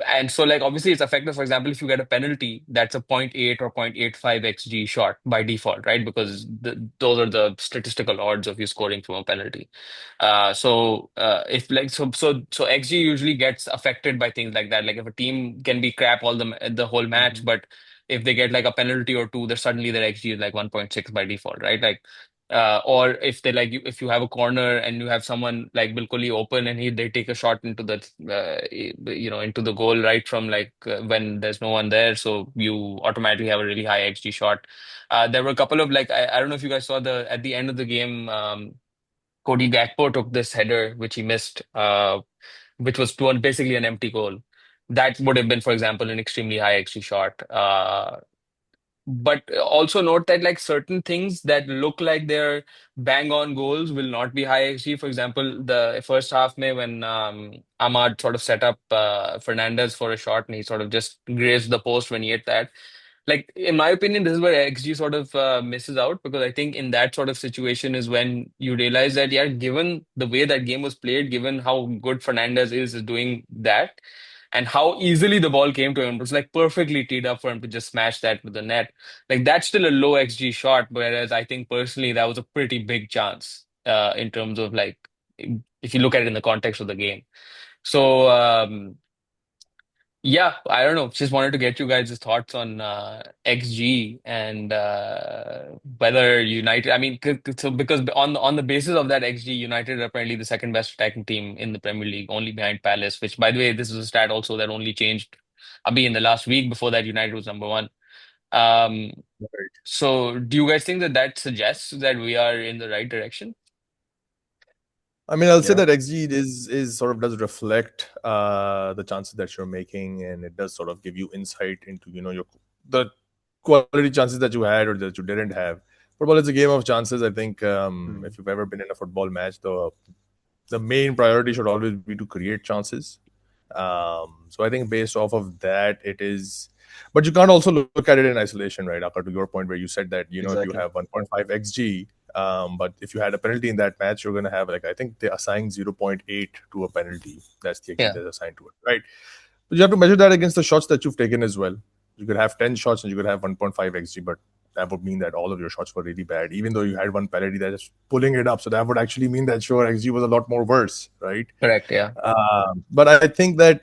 and so, like, obviously, it's effective. For example, if you get a penalty, that's a zero point 0.8 or 0.85 xG shot by default, right? Because those are the statistical odds of you scoring from a penalty. If like so xG usually gets affected by things like that. Like if a team can be crap the whole match, Hmm. but if they get like a penalty or two, then suddenly their xG is like 1.6 by default, right? Like or if they like you, if you have a corner and you have someone like bilkuli open and they take a shot into the into the goal right from like when there's no one there, so you automatically have a really high XG shot. There were a couple of like I don't know if you guys saw the at the end of the game, Cody Gakpo took this header which he missed, which was basically an empty goal. That would have been, for example, an extremely high XG shot. But also note that like certain things that look like they're bang on goals will not be high XG. For example, the first half may when Ahmad sort of set up Fernandez for a shot and he sort of just grazed the post when he hit that. Like in my opinion, this is where XG sort of misses out, because I think in that sort of situation is when you realize that, yeah, given the way that game was played, given how good Fernandez is doing that, and how easily the ball came to him, it was like perfectly teed up for him to just smash that with the net. Like that's still a low XG shot, whereas I think personally that was a pretty big chance in terms of like if you look at it in the context of the game. So yeah, I don't know. Just wanted to get you guys' thoughts on XG and whether United. I mean, so because on the basis of that XG, United are apparently the second best attacking team in the Premier League, only behind Palace. Which, by the way, this is a stat also that only changed. Abhi in the last week. Before that, United was number one. Um, so, do you guys think that that suggests that we are in the right direction? I mean, I'll say Yeah. that XG is sort of does reflect the chances that you're making, and it does sort of give you insight into your the quality chances that you had or that you didn't have. Football is a game of chances. I think Mm. if you've ever been in a football match, the main priority should always be to create chances. So I think based off of that, it is. But you can't also look at it in isolation, right? Akka, to your point where you said that if you Exactly. have 1.5 xg, but if you had a penalty in that match, you're going to have like I think they assign 0.8 to a penalty. That's the xg Yeah, that's assigned to it, right? But you have to measure that against the shots that you've taken as well. You could have 10 shots and you could have 1.5 xg, but that would mean that all of your shots were really bad, even though you had one penalty that is pulling it up. So that would actually mean that your xg was a lot more worse, right? correct. Yeah, But I think that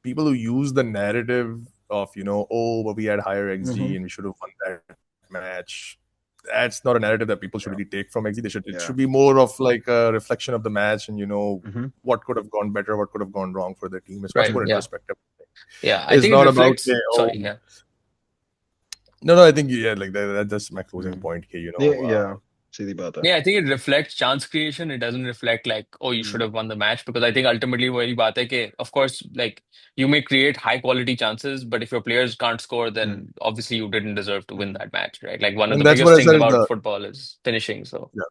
people who use the narrative of oh, but we had higher Hmm. xg and we should have won that match. That's not a narrative that people should Yeah. really take from xg. It Yeah. should be more of like a reflection of the match and Hmm. what could have gone better, what could have gone wrong for the team. It's much right. more Yeah. introspective. Yeah, I It's think it not about reflects. Sorry, yeah. no, I think yeah, like that's my closing Mm. point. Yeah, yeah. सीधी बात है. Yeah, I think it reflects chance creation. It doesn't reflect like, oh, you should Mm. have won the match because I think ultimately वही बात है कि of course like you may create high quality chances, but if your players can't score, Mm. then obviously you didn't deserve to win Mm. that match, right? Like one of and the that's what biggest I things said in about the football is finishing. So yeah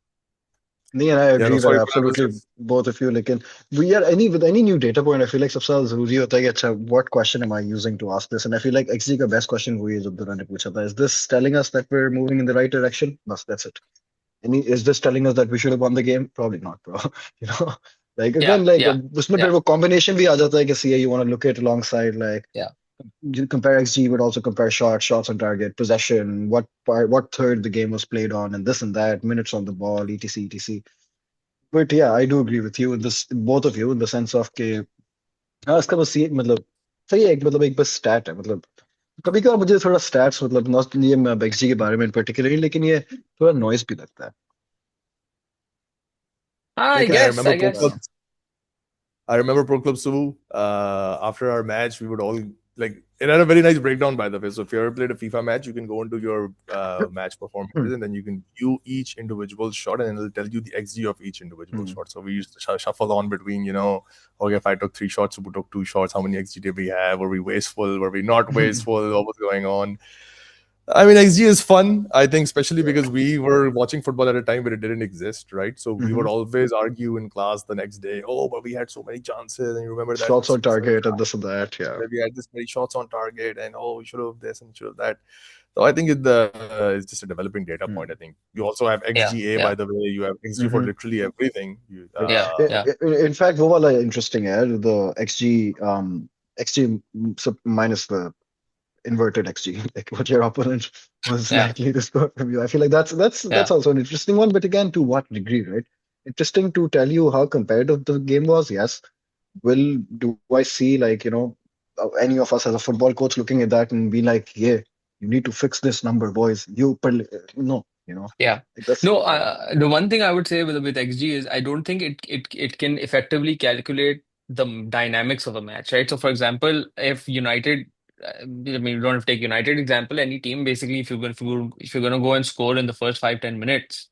नहीं, and I yeah agree no with sorry, but I was absolutely just both of you. लेकिन we are any with any new data point, I feel like सबसे ज़्यादा ज़रूरी होता है कि अच्छा, what question am I using to ask this? And I feel like XG का best question वही है जो दुरा ने पूछा था. Is this telling us that we're moving in the right direction? Bas, that's it. Any is this telling us that we should have won the game? Probably not, bro. You know, like yeah, again, like yeah, उसमें फिर yeah, वो combination भी आ जाता है कि see, you want to look at alongside like yeah, you compare XG, but also compare shots on target, possession, what third the game was played on, and this and that, minutes on the ball, etc, etc. But yeah, I do agree with you in this, both of you, in the sense of कि हाँ, इसका बस ये मतलब सही है, मतलब एक बस stat है, मतलब कभी कभार मुझे थोड़ा stats मतलब नॉट ये मैं XG के बारे में पर्टिकुलरली, लेकिन ये थोड़ा नॉइस भी लगता है. I लेकिन I guess, remember I pro guess. clubs. I remember Pro Club Subu. After our match, we would all like it had a very nice breakdown by the way. So if you ever played a FIFA match, you can go into your match performances and then you can view each individual shot and it'll tell you the XG of each individual Hmm. shot. So we used to shuffle on between, okay, if I took 3 shots, Subu took 2 shots, how many XG did we have? Were we wasteful? Were we not wasteful? What was going on? I mean, XG is fun, I think, especially Yeah. because we were watching football at a time where it didn't exist, right? So we would Hmm. always argue in class the next day, oh, but we had so many chances. And you remember that Shots on specific target and time this and that. Yeah. where we had this many shots on target, and oh, we should have this and should have that. So I think it's just a developing data point. I Hmm. think you also have Yeah, XGA, by yeah, the way. You have XG for Hmm. literally everything. yeah, yeah, In fact, वो वाला interesting है, the XG, XG minus the inverted XG, like what your opponent was yeah, likely to score from you. I feel like that's yeah, also an interesting one, but again, to what degree, right? Interesting to tell you how competitive the game was. Yes. Will do I see like any of us as a football coach looking at that and be like, yeah, you need to fix this number, boys. No, yeah. like that's No, yeah. the one thing I would say with XG is I don't think it can effectively calculate the dynamics of a match, right? So, for example, if United, I mean, you don't have to take United example. Any team, basically, if you're going to go and score in the first 5-10 minutes,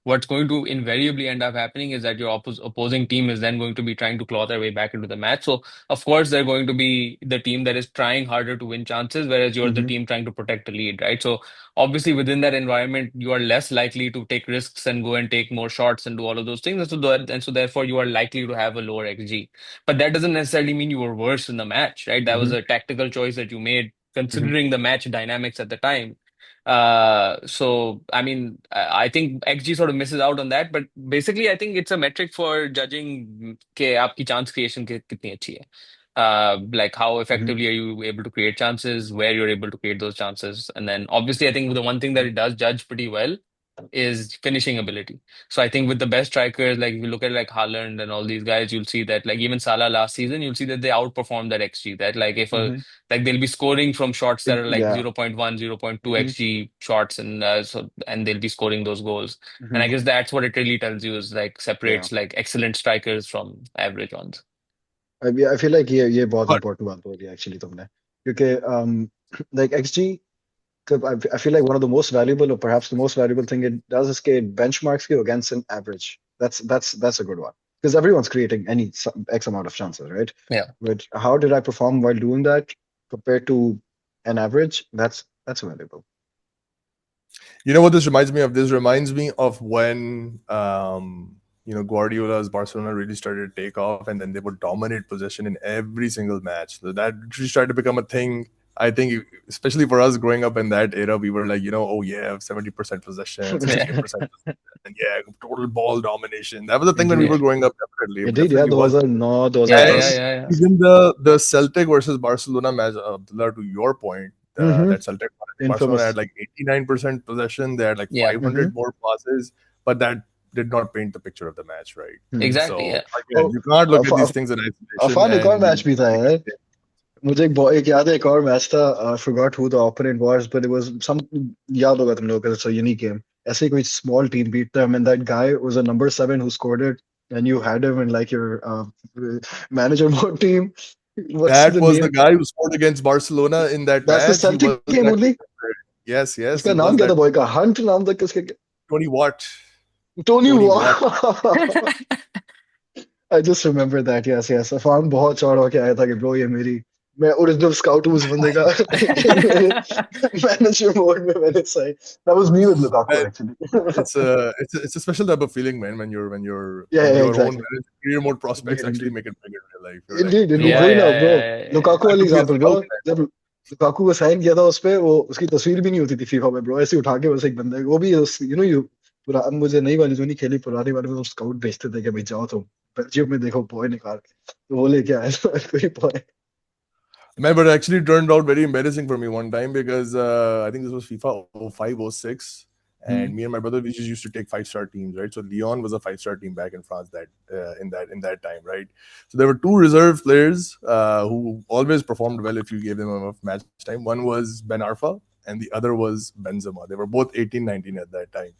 what's going to invariably end up happening is that your opposing team is then going to be trying to claw their way back into the match. So, of course, they're going to be the team that is trying harder to win chances, whereas you're the Mm-hmm, team trying to protect the lead, right? So obviously within that environment you are less likely to take risks and go and take more shots and do all of those things, and so therefore you are likely to have a lower XG, but that doesn't necessarily mean you were worse in the match, right? That was mm-hmm, a tactical choice that you made mm-hmm, considering the match dynamics at the time. So I mean, I think XG sort of misses out on that, but basically I think it's a metric for judging कि आपकी chance creation कितनी अच्छी है. Like how mm-hmm, effectively are you able to create chances, where you're able to create those chances. And then obviously, I think the one thing that it does judge pretty well is finishing ability. So I think with the best strikers, like if you look at like Haaland and all these guys, you'll see that like even Salah last season, you'll see that they outperformed that XG. That like if a mm-hmm. like they'll be scoring from shots that are like Yeah. 0.1, 0.2 Mm-hmm, XG shots, and they'll be scoring those goals. And mm-hmm, I guess that's what it really tells you is like yeah. separates like excellent strikers from average ones. I feel like ये बहुत but important बात बोली actually तुमने, क्योंकि like XG, I feel like one of the most valuable, or perhaps the most valuable thing it does is it benchmarks you against an average. That's a good one, because everyone's creating X amount of chances, right? Yeah. But how did I perform while doing that compared to an average? That's valuable. you know what this reminds me of? This reminds me of when Guardiola's Barcelona really started to take off, and then they would dominate possession in every single match. So that just started to become a thing. I think, especially for us growing up in that era, we were like, oh yeah, 70% possession, Yeah. 68%, and yeah, total ball domination. That was the thing when we Indeed, were Yeah. growing up. Definitely, it indeed, yeah. definitely was. 2009, Yeah. And Yeah. 2010. Yeah. Yeah. even the Celtic versus Barcelona match, Abdullah, to your point, Mm-hmm. that Celtic, I think Barcelona had Infamous. like 89% possession. They had like Yeah. Mm-hmm. 500 more passes, but that did not paint the picture of the match, right? Hmm. Exactly. So Yeah. again, Oh, you can't look at these Af- things in isolation, Affan एक और and match भी था यार. मुझे एक याद है, एक और मैच था. I forgot who the opponent was, but it was some, याद होगा तुम लोग, because it's a unique game. ऐसे ही कोई small team beat them, and that guy was a number 7 who scored it, and you had him in like your manager mode team. What's That the was the name? guy who scored against Barcelona in that That's the match. He was Celtic game that. only. Yes, yes, he उसका was नाम क्या that. था boy का? Hunt नाम था किसके? Tony Watt. Tony Tony वॉ Watt. I just remember that. Yes, yes. Afan बहुत चौड़ होके आया था कि ब्रो ये मेरी, मैं ओरिजिनल स्काउट हूँ उस बंदे का। मेरे मैनेजर मोड में मैंने सही। That was me with Lukaku Man, actually. it's a special type of feeling, man. Yeah, When yeah, your own exactly. career mode prospects Indeed, actually indeed. make it big in real life. You're like, Indeed, you know indeed. Yeah, what? वही ना yeah, bro, yeah, yeah, yeah. Lukaku I वाली could be a example bro. scout then. जब Lukaku को sign किया था उस पे, वो उसकी तस्वीर भी नहीं होती थी फीफा में ब्रो, ऐसे उठा के बस एक बंदे वो भी यू पूरा, अब मुझे नई वाली जो नहीं खेली, पुरानी वाली में तो स्काउट भेजते थे कि भाई जाओ तुम बेल्जियम में देखो बॉय निकाल के, तो वो लेके आया था कोई boy. Man, but it actually turned out very embarrassing for me one time because I think this was FIFA 05, 06. And me and my brother, we just used to take 5-star teams, right? So Lyon was a 5-star team back in France that in that time, right? So there were two reserve players who always performed well if you gave them enough match time. One was Ben Arfa, and the other was Benzema. They were both 18, 19 at that time.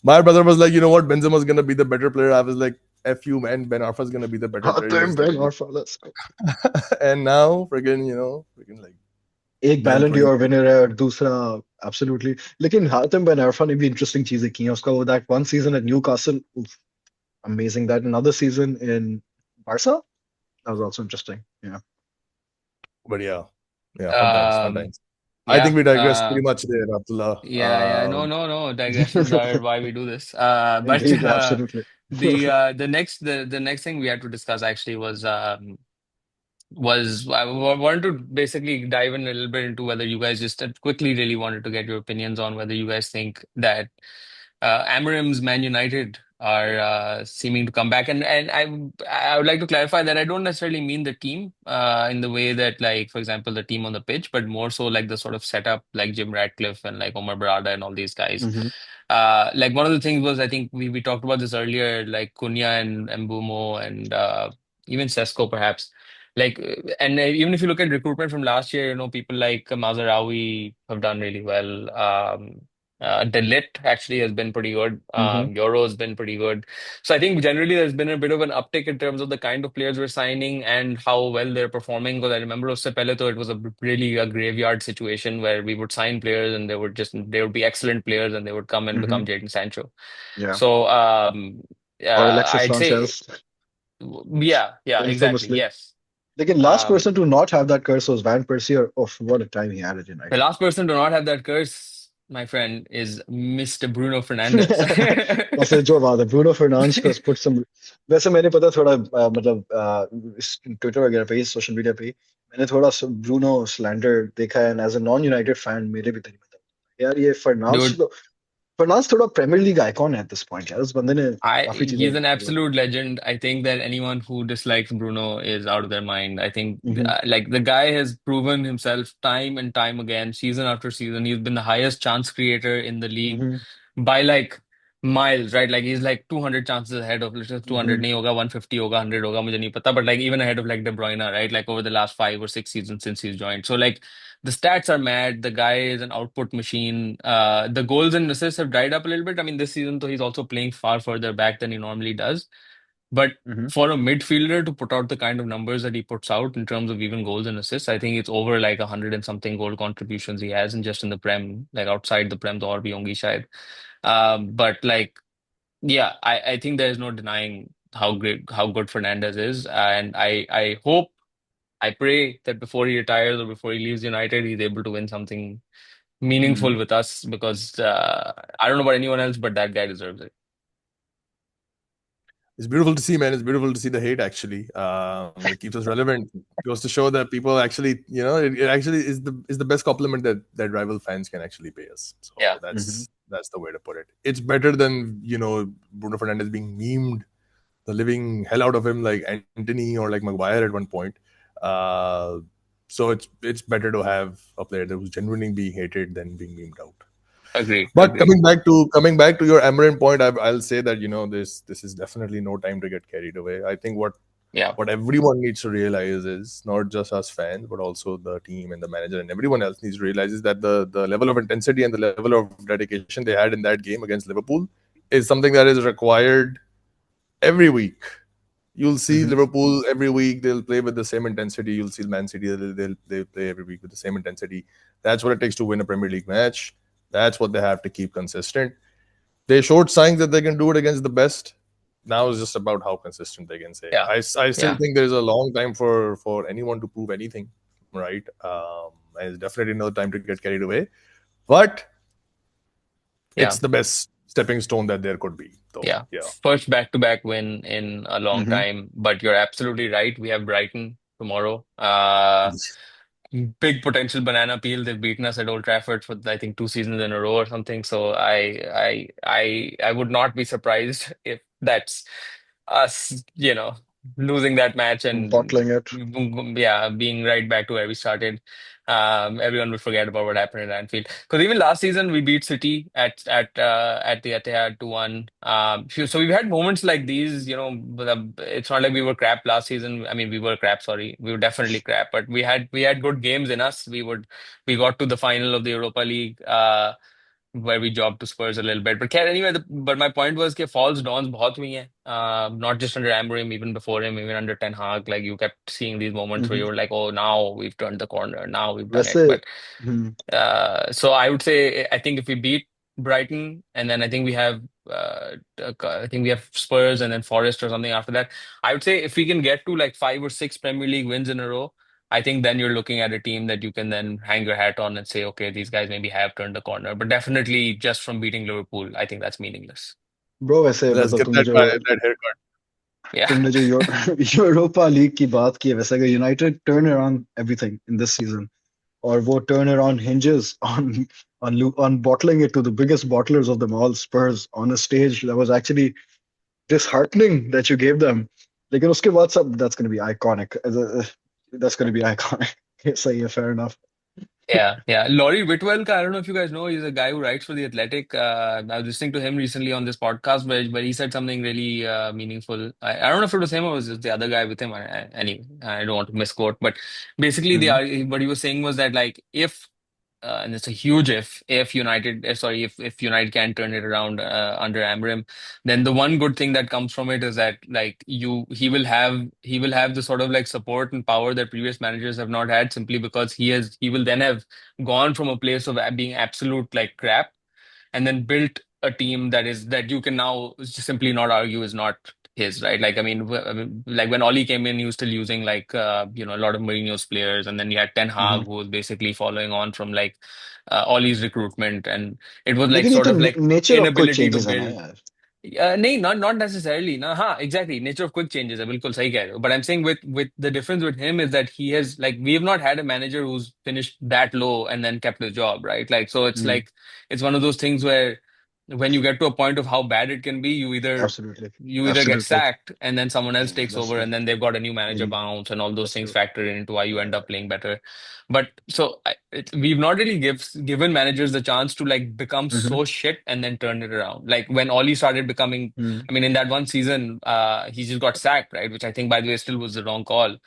My brother was like, you know what, Benzema's gonna be the better player. I was like, F you, man. Ben Arfa's gonna be the better हाँ player. He तो was Ben telling me. और followers को And now, freaking like एक Ben बैलन twenty. D'Or winner है और दूसरा absolutely. लेकिन हातिम बेन अरफा ने भी इंटरेस्टिंग चीजें की हैं, उसका वो that one season at Newcastle, amazing, that another season in Barca, that was also interesting. Yeah. But yeah, fun times, fun Um, times. I think yeah. we digressed pretty much there, Abdullah. Yeah, yeah. No, no, no. Digressions are why we do this. But Indeed, absolutely. the next thing we had to discuss actually was I wanted to basically dive in a little bit into whether you guys just quickly really wanted to get your opinions on whether you guys think that Amarim's Man United are seeming to come back, and I would like to clarify that I don't necessarily mean the team in the way that, like, for example, the team on the pitch, but more so like the sort of setup, like Jim Ratcliffe and like Omar Barada and all these guys. Hmm. Like one of the things was, I think we talked about this earlier, like Cunha and Mbumo and even Sesko perhaps. Like and even if you look at recruitment from last year, people like Mazarawi have done really well. Delit actually has been pretty good. Hmm. Euro has been pretty good. So I think generally there's been a bit of an uptick in terms of the kind of players we're signing and how well they're performing. Because I remember Usse Peleto, it was really a graveyard situation where we would sign players and they would be excellent players and they would come and Hmm. become Jadon Sancho. Yeah. So Or Alexis I'd say, Sanchez, yeah, exactly, infamously. yes. Like, last Um, person to not have that curse was Van Persie, or of what a time he had at the United. last person to not have that curse, my friend, is Mr. Bruno Fernandes. वैसे जो बात है Bruno Fernandes को put some, वैसे मैंने पता थोड़ा मतलब ट्विटर वगैरह पे, सोशल मीडिया पे मैंने थोड़ा ब्रूनो स्लैंडर देखा है, and as a non United fan मेरे भी दिल में था यार ये फर्नांडिस Dude, तो, फर्नांडिस थोड़ा प्रीमियर लीग आइकॉन है एट दिस पॉइंट यार, उस बंदे ने काफी चीजें he's an मतलब। absolute legend. I think that anyone who dislikes Bruno is out of their mind. I think hmm, like the guy has proven himself time and time again, season after season. He's been the highest chance creator in the league hmm, by like miles, right? Like he's like 200 chances ahead of, let's just 200 hmm, nahi hoga, 150 hoga, 100 hoga, mujhe nahi pata, but like even ahead of like De Bruyne, right? Like over the last 5 or 6 seasons since he's joined. So like the stats are mad. The guy is an output machine. The goals and assists have dried up a little bit. I mean, this season, though, he's also playing far further back than he normally does. But hmm, for a midfielder to put out the kind of numbers that he puts out in terms of even goals and assists, I think it's over like 100 and something goal contributions he has, and just in the Prem, like outside the Prem, the or bhi hongi shayad. But like, yeah, I think there's no denying how good Fernandez is, and I hope, I pray that before he retires or before he leaves United, he's able to win something meaningful hmm, with us because I don't know about anyone else, but that guy deserves it. It's beautiful to see, man. It's beautiful to see the hate. Actually, it keeps us relevant. It goes to show that people actually, it actually is the best compliment that rival fans can actually pay us. Yeah. So hmm, that's the way to put it. It's better than Bruno Fernandes being memed the living hell out of him like Anthony or like Maguire at one point. Uh, so it's better to have a player that was genuinely being hated than being memed out. Agreed. But Agreed. coming back to your Amarin point, I'll say that this is definitely no time to get carried away. I think Yeah. what everyone needs to realize is not just us fans, but also the team and the manager and everyone else needs to realize is that the level of intensity and the level of dedication they had in that game against Liverpool is something that is required every week You'll see Hmm. Liverpool every week. They'll play with the same intensity. You'll see Man City. They'll play every week with the same intensity. That's what it takes to win a Premier League match. That's what they have to keep consistent. They showed signs that they can do it against the best. Now it's just about how consistent they can say. Yeah, I still yeah, think there's a long time for anyone to prove anything, right? And it's definitely another time to get carried away. But it's yeah. the best stepping stone that there could be. So Yeah, yeah. first back-to-back win in a long Hmm. time. But you're absolutely right. We have Brighton tomorrow. Big potential banana peel. They've beaten us at Old Trafford for I think 2 seasons in a row or something. So I would not be surprised if that's us, losing that match and Bottling it. yeah, being right back to where we started. Everyone will forget about what happened at Anfield. Because even last season we beat City at the Etihad 2-1. So we've had moments like these, but it's not like we were crap last season. I mean, we were crap, sorry. We were definitely crap, but we had good games in us. We got to the final of the Europa League. Where we jobbed to Spurs a little bit. But anyway, but my point was that falls dawns बहुत हुई हैं. Not just under Amorim, even before him, even under Ten Hag. Like you kept seeing these moments where Hmm. you were like, oh, now we've turned the corner. Now we've done it. वैसे But hmm, so I would say, I think if we beat Brighton, and then I think we have Spurs and then Forest or something after that. I would say if we can get to like 5 or 6 Premier League wins in a row, I think then you're looking at a team that you can then hang your hat on and say, okay, these guys maybe have turned the corner. But definitely just from beating Liverpool, I think that's meaningless. Bro वैसे Let's मतलब get that haircut. Yeah. तुमने जो Europa league की बात की है वैसे अगर United turn around everything in this season और वो turn around hinges on bottling it to the biggest bottlers of them all, Spurs, on a stage that was actually disheartening that you gave them. लेकिन उसके बाद सब that's going to be iconic. That's going to be iconic. So yeah, fair enough. Yeah, yeah. Laurie Whitwell, I don't know if you guys know, he's a guy who writes for The Athletic. I was listening to him recently on this podcast where he said something really meaningful. I don't know if it was him or was it the other guy with him. Anyway, I don't want to misquote, but basically Hmm. what he was saying was that like if and it's a huge if United sorry if United can turn it around under Amram, then the one good thing that comes from it is that like he will have the sort of like support and power that previous managers have not had, simply because he will then have gone from a place of being absolute like crap and then built a team that you can now just simply not argue is not his, right? Like, I mean, like when Oli came in, he was still using like a lot of Mourinho's players, and then you had Ten Hag, Hmm. who was basically following on from like Oli's recruitment, and it was like लेकिन ये sort तो of like nature of quick inability to changes है ना build. यार. नहीं, not necessarily. No, हाँ, exactly. Nature of quick changes है, बिल्कुल सही कह रहे हो. But I'm saying with the difference with him is that he has like we have not had a manager who's finished that low and then kept his job, right? Like so it's Hmm. like it's one of those things where when you get to a point of how bad it can be, you either Absolutely. you either get Absolutely. sacked and then someone else Yeah, takes that's over true. and then they've got a new manager Hmm. bounce and all those That's things true. factor into why you end Yeah. up playing better. But so we've not really given managers the chance to like become Hmm. so shit and then turn it around. Like when Oli started becoming, Hmm. I mean, in that one season, he just got sacked, right? Which I think, by the way, still was the wrong call.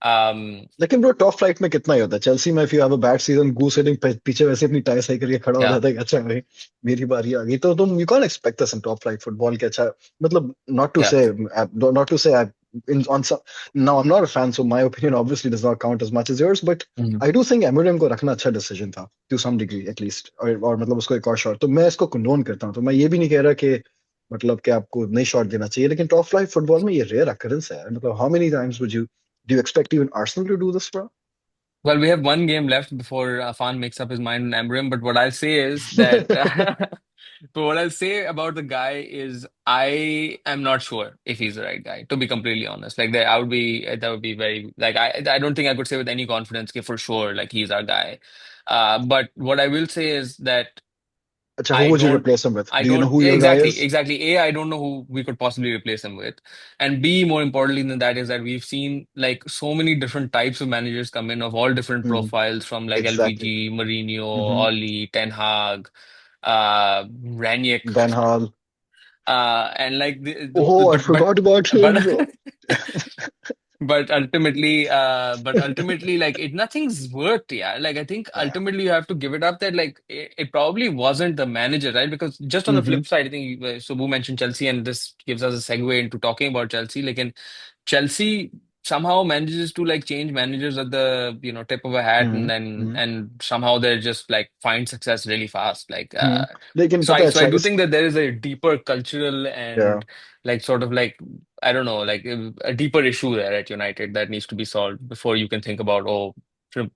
Um, लेकिन bro top flight में कितना ही होता है Chelsea में if you have a bad season गूस hitting पीछे वैसे अपनी टाई सही करके खड़ा हो yeah. जाता है कि अच्छा भाई मेरी बारी आ गई तो तुम you can expect this in top flight football के अच्छा मतलब Yeah. not to say in on some now I'm not a fan so my opinion obviously does not count as much as yours but Mhm. I do think Eminem को रखना अच्छा decision था to some degree at least और मतलब उसको एक और shot तो मैं इसको कंडोन करता हूँ तो मैं ये भी नहीं कह रहा कि मतलब कि आपको नहीं शॉट देना चाहिए लेकिन टॉप फ्लाइट फुटबॉल में ये रेयर occurrence है मतलब how many times would you do you expect even Arsenal to do this, bro? Well, we have one game left before Afan makes up his mind on Amrim, but what I'll say is that but what I'll say about the guy is I am not sure if he's the right guy, to be completely honest. Like that would be very like I don't think I could say with any confidence कि for sure like he's our guy. But what I will say is that Acha, who I would you don't replace him with? I Do you know don't who your guy exactly, is? exactly. A, I don't know who we could possibly replace him with. And B, more importantly than that, is that we've seen like so many different types of managers come in of all different Hmm. profiles from like Exactly. LVG, Mourinho, Hmm. Oli, Ten Hag, Ranić, Ben Hall. and like Oh, I but forgot about him, but bro. but ultimately like nothing's worked, yeah. Like I think Yeah. ultimately you have to give it up that like it probably wasn't the manager, right? Because just on the Hmm. flip side, I think Subbu mentioned Chelsea, and this gives us a segue into talking about Chelsea. Like, Chelsea somehow manages to like change managers at the tip of a hat, and Hmm. then Hmm. and somehow they just like find success really fast. Like Hmm. लेकिन so पता I है so I do इस think that there is a deeper cultural yeah. and like sort of like I don't know, like a deeper issue there at United that needs to be solved before you can think about, oh,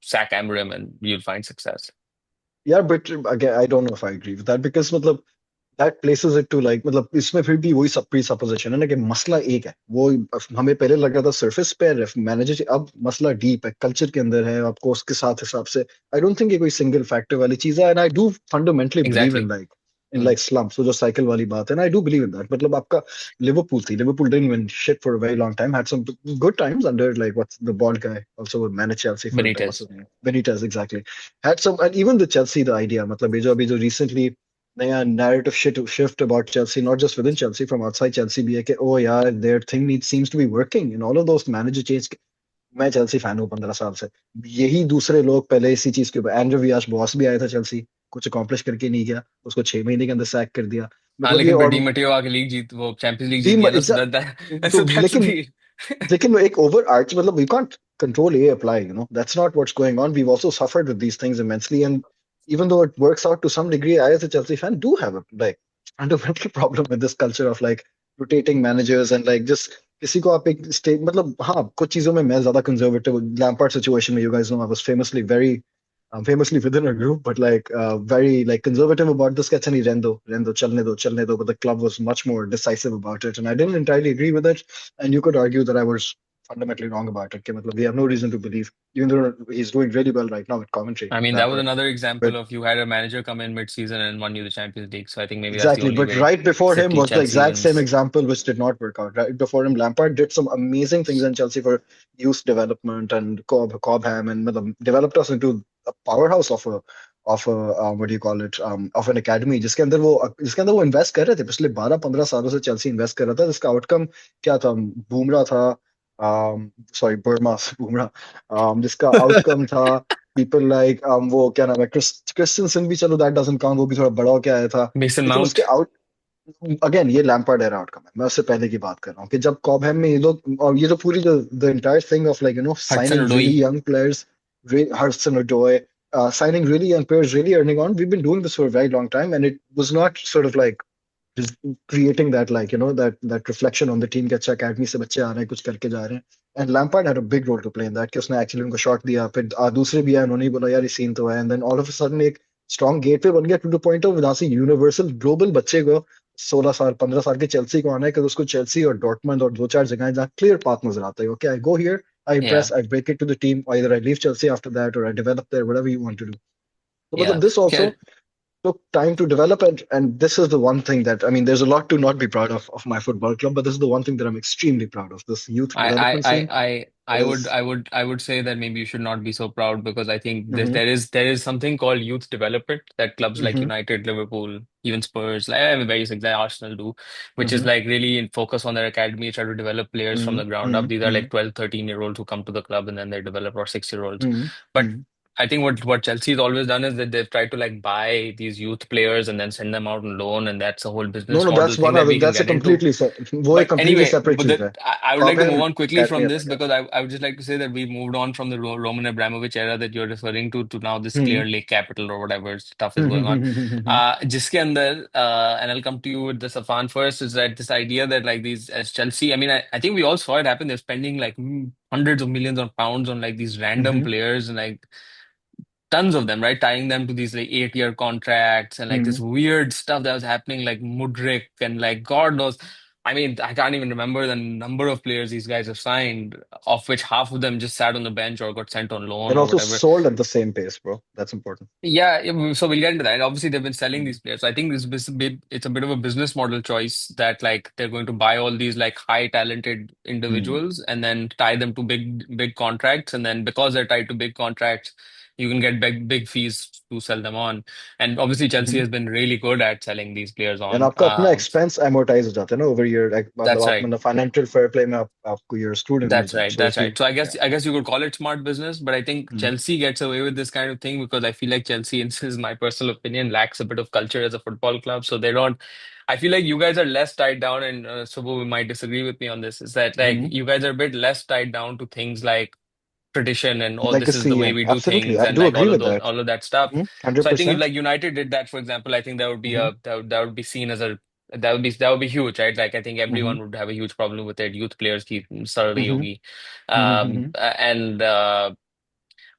sack Amorim and you'll find success. Yeah, but again, I don't know if I agree with that because मतलब that places it to like मतलब इसमें फिर भी वही सब presupposition है ना कि मसला एक है वो हमें पहले लग रहा था सरफेस पे मैनेजर अब मसला डीप है कल्चर के अंदर है आपको उसके साथ हिसाब से आई डोंट थिंक ये कोई सिंगल फैक्टर वाली चीज है and I do fundamentally believe in Exactly. Like slumps वो जो साइकिल वाली बात है ना I do believe in that मतलब आपका Liverpool didn't win shit for a very long time had some good times under like what's the bald guy also managed Chelsea for a bit what's Benitez. his name Benitez exactly had some and even the Chelsea the idea मतलब ये जो अभी जो recently नया narrative shift about Chelsea, not just within Chelsea, from outside Chelsea भी है कि oh यार their thing needs seems to be working in all of those manager change. मैं चेल्सी फैन हूँ 15 साल से यही दूसरे लोग पहले इसी चीज के ऊपर एंड्रू वियास बॉस भी आया था चेल्सी कुछ अकॉम्प्लिश करके नहीं गया उसको 6 महीने के अंदर सैक कर दिया हाँ, मतलब ये लेकिन फिर और डी मेटियो आके लीग जीत वो चैंपियंस लीग जीत दी गया ना, एग्जैक्ट so तो that's लेकिन the लेकिन एक ओवर आर्च मतलब we can't control A apply, you know. That's not what's going on. We've also suffered with these things immensely. And even though it works out to some degree, I as a Chelsea fan do have a like fundamental problem with this culture of like rotating managers and like just किसी को आप एक state मतलब हाँ कुछ चीजों में मैं ज्यादा कंजर्वेटिव लैम्पार्ड सिचुएशन में you guys know I was famously within a group, but like very like conservative about this. कहते नहीं रहने दो. But the club was much more decisive about it, and I didn't entirely agree with it. And you could argue that I was fundamentally wrong about it. कि मतलब we have no reason to believe, even though he's doing really well right now at Coventry, I mean, that was Lampard. another But example of you had a manager come in mid-season and won you the Champions League. So I think maybe that's the exactly, only but way right before him City, was the Chelsea exact same wins. example, which did not work out. Right before him, Lampard did some amazing things in Chelsea for youth development and Cobham, and developed us into a powerhouse of a what do you call it of an academy जिसके अंदर वो invest कर रहे थे पिछले 12-15 सालों से Chelsea invest कर रहा था जिसका आउटकम क्या था बूमरा था सॉरी बर्मा बुमराह जिसका आउटकम था पीपल लाइक वो क्या नाम है क्रिस्टनसन भी चलो दैट डजंट काउंट वो भी थोड़ा बड़ा होके आया था Mason लेकिन उसके Mount, आउट अगेन ये लैम्पार्ड एरा आउटकम है मैं उससे पहले की बात कर रहा हूँ कि जब कॉबहैम में ये लोग और ये जो पूरी जो the entire thing of like Hudson signing really Odoi. Young players Hudson Odoi signing really young players really earning on we've been doing this for a very long time and it was not sort of like just creating that like that reflection on the team कि अच्छा academy से बच्चे आ रहे हैं कुछ करके जा रहे हैं and Lampard had a big role to play in that कि उसने actually उनको शॉट दिया फिर दूसरे भी आए उन्होंने ही बोला यार ये सीन तो है and then all of a sudden एक स्ट्रॉन्ग गेटवे बन गया टू द पॉइंट ऑफ जहाँ से यूनिवर्सल ग्लोबल बच्चे को 16 साल 15 साल के चेल्सी को आना है कि उसको चेल्सी और डॉर्टमंड और दो चार जगह जहाँ क्लियर पाथ नजर आता है okay I go here I Yeah, impress I break it to the team either I leave Chelsea after that or I develop there whatever you want to do so yeah. मतलब this also Okay. took time to develop and this is the one thing that I mean there's a lot to not be proud of my football club but this is the one thing that I'm extremely proud of this youth I, I, development I, scene I, I is would, I would, I would say that maybe you should not be so proud because I think hmm there is something called youth development that clubs like hmm United, Liverpool, even Spurs, like various like Arsenal do, which is hmm like really in focus on their academy, try to develop players from hmm the ground up. hmm These are hmm like 12, 13-year-olds who come to the club and then they develop, or 6-year-olds. hmm But hmm I think what Chelsea's always done is that they've tried to like buy these youth players and then send them out on loan, and that's a whole no business no model that's thing one that other we can that's a get into. completely वो एक But completely anyway, separate चीज है I would like to move Cobham on quickly academy from this अलग है because I would just like to say that we moved on from the Roman Abramovich era that you're referring to now this hmm Clear Lake Capital or whatever stuff is going on. hmm जिसके अंदर, and I'll come to you with the Safan first, is that this idea that like these as Chelsea, I mean, I think we all saw it happen. They're spending like hundreds of millions of pounds on like these random hmm players and like tons of them, right? Tying them to these like 8-year contracts and like this hmm weird stuff that was happening, like Mudrik and like God knows. I mean, I can't even remember the number of players these guys have signed, of which half of them just sat on the bench or got sent on loan and or also whatever. sold at the same pace bro that's important Yeah, so we'll get into that. Obviously, they've been selling hmm these players. So I think it's a bit of a business model choice that like they're going to buy all these like high talented hmm individuals and then tie them to big contracts. And then because they're tied to big contracts, you can get big fees to sell them on. And obviously, Chelsea Mhm. has been really good at selling these players And on. आपका अपना expense amortize हो जाता है ना over year, like मतलब That's आप right. मतलब financial fair play में आपको your student मिल That's जाए, right. so That's if you right. So yeah. I guess you could call it smart business, but I think Mhm. Chelsea gets away with this kind of thing because I feel like Chelsea, and this is my personal opinion, lacks a bit of culture as a football club. So they don't. I feel like you guys are less tied down, and Subbu might disagree with me on this. Is that like Mhm. you guys are a bit less tied down to things like tradition and oh, this is the Legacy way and we do absolutely, things I and do like agree all of with those, that. all of that stuff. So I think if 100%. like United did that, for example, I think that would be Mhm. that would be seen as a that would be huge, right? Like I think everyone Mhm. would have a huge problem with it. Youth players keep Sarri Mhm. Yogi, Mhm. Mhm. and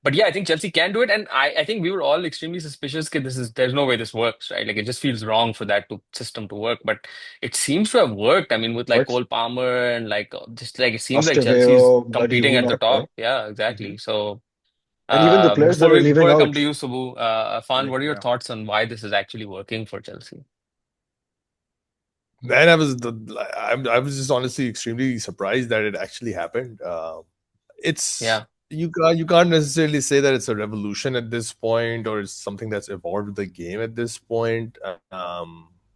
but yeah, I think Chelsea can do it, and I think we were all extremely suspicious that there's no way this works, right? Like it just feels wrong for that system to work, but it seems to have worked. I mean, with like Works. Cole Palmer and like just like it seems like Chelsea's Asteveo, bloody competing who at the not, right? top. Yeah, Mhm. exactly. So And even the players that are before leaving I come out, to you, Subbu, Afan, like what are your yeah. thoughts on why this is actually working for Chelsea? And I was just honestly extremely surprised that it actually happened. It's Yeah. you can't necessarily say that it's a revolution at this point or it's something that's evolved the game at this point.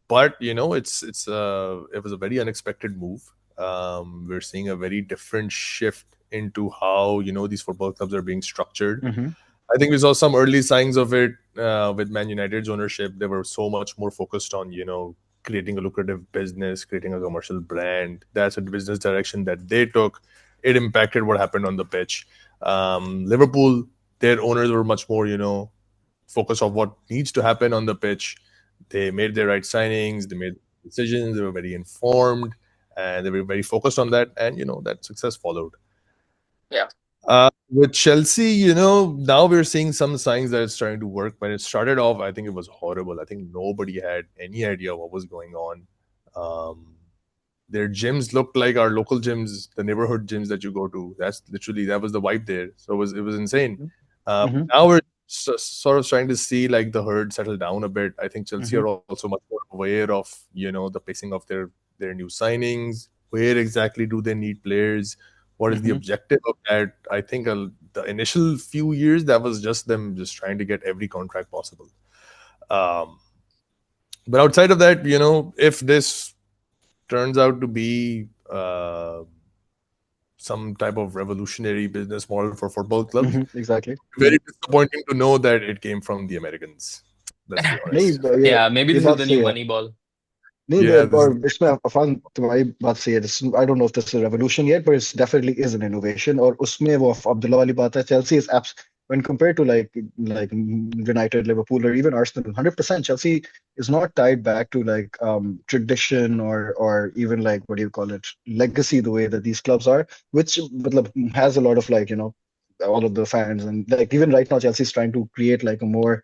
But it was a very unexpected move. We're seeing a very different shift into how these football clubs are being structured. Mhm. I think we saw some early signs of it with Man United's ownership. They were so much more focused on, creating a lucrative business, creating a commercial brand. That's a business direction that they took. It impacted what happened on the pitch. Liverpool, their owners were much more, focused on what needs to happen on the pitch. They made their right signings, they made decisions, they were very informed, and they were very focused on that. And, that success followed. Yeah. With Chelsea, now we're seeing some signs that it's starting to work. When it started off, I think it was horrible. I think nobody had any idea what was going on. Um, their gyms looked like our local gyms, the neighborhood gyms that you go to. That was the vibe there. So it was insane. Mhm. Now we're sort of trying to see like the herd settle down a bit. I think Chelsea Mhm. are also much more aware of the pacing of their new signings. Where exactly do they need players? What is the Mhm. objective of that? I think the initial few years that was just them just trying to get every contract possible. Um, but outside of that, if this turns out to be some type of revolutionary business model for football clubs, Mhm. Exactly. very disappointing to know that it came from the Americans. Let's be नहीं honest. Yeah, maybe ये this is बात the सही new है. Moneyball. नहीं Yeah, this is और इसमें अफान तुम्हारी बात सही है. I don't know if this is a revolution yet, but it definitely is an innovation. और उसमें वो अब्दुल्ला वाली बात है. Chelsea is apps when compared to like United, Liverpool, or even Arsenal, 100% Chelsea is not tied back to like tradition or even like what do you call it, legacy, the way that these clubs are, which matlab, has a lot of like all of the fans, and like even right now Chelsea is trying to create like a more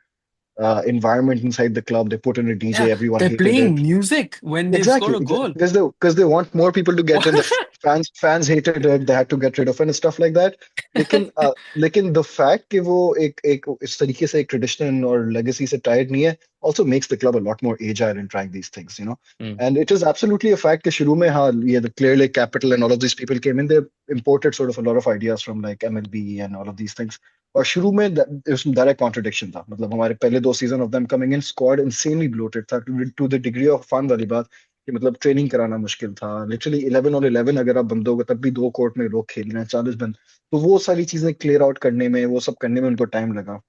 environment inside the club. They put in a Yeah, DJ. Everyone they're hated playing it. music when they score Exactly, a exactly. goal. Because they want more people to get in. The fans hated it. They had to get rid of it and stuff like that. लेकिन the fact कि वो एक इस तरीके से एक tradition or legacy से tied नहीं है also makes the club a lot more agile in trying these things. Hmm. And it is absolutely a fact कि शुरू में हाँ the Clear Lake Capital and all of these people came in. They imported sort of a lot of ideas from like MLB and all of these things. और शुरू में उसमें direct contradiction था. मतलब हमारे पहले 2 season of them coming in, squad insanely bloated था to the degree of fun वाली बात कि मतलब ट्रेनिंग कराना मुश्किल था. लिटरली 11 on 11 अगर आप बंदों को तब भी 2 कोर्ट में लोग खेल रहे हैं, 40 बंद. तो वो सारी चीजें क्लियर आउट करने में, वो सब करने में उनको टाइम लगा.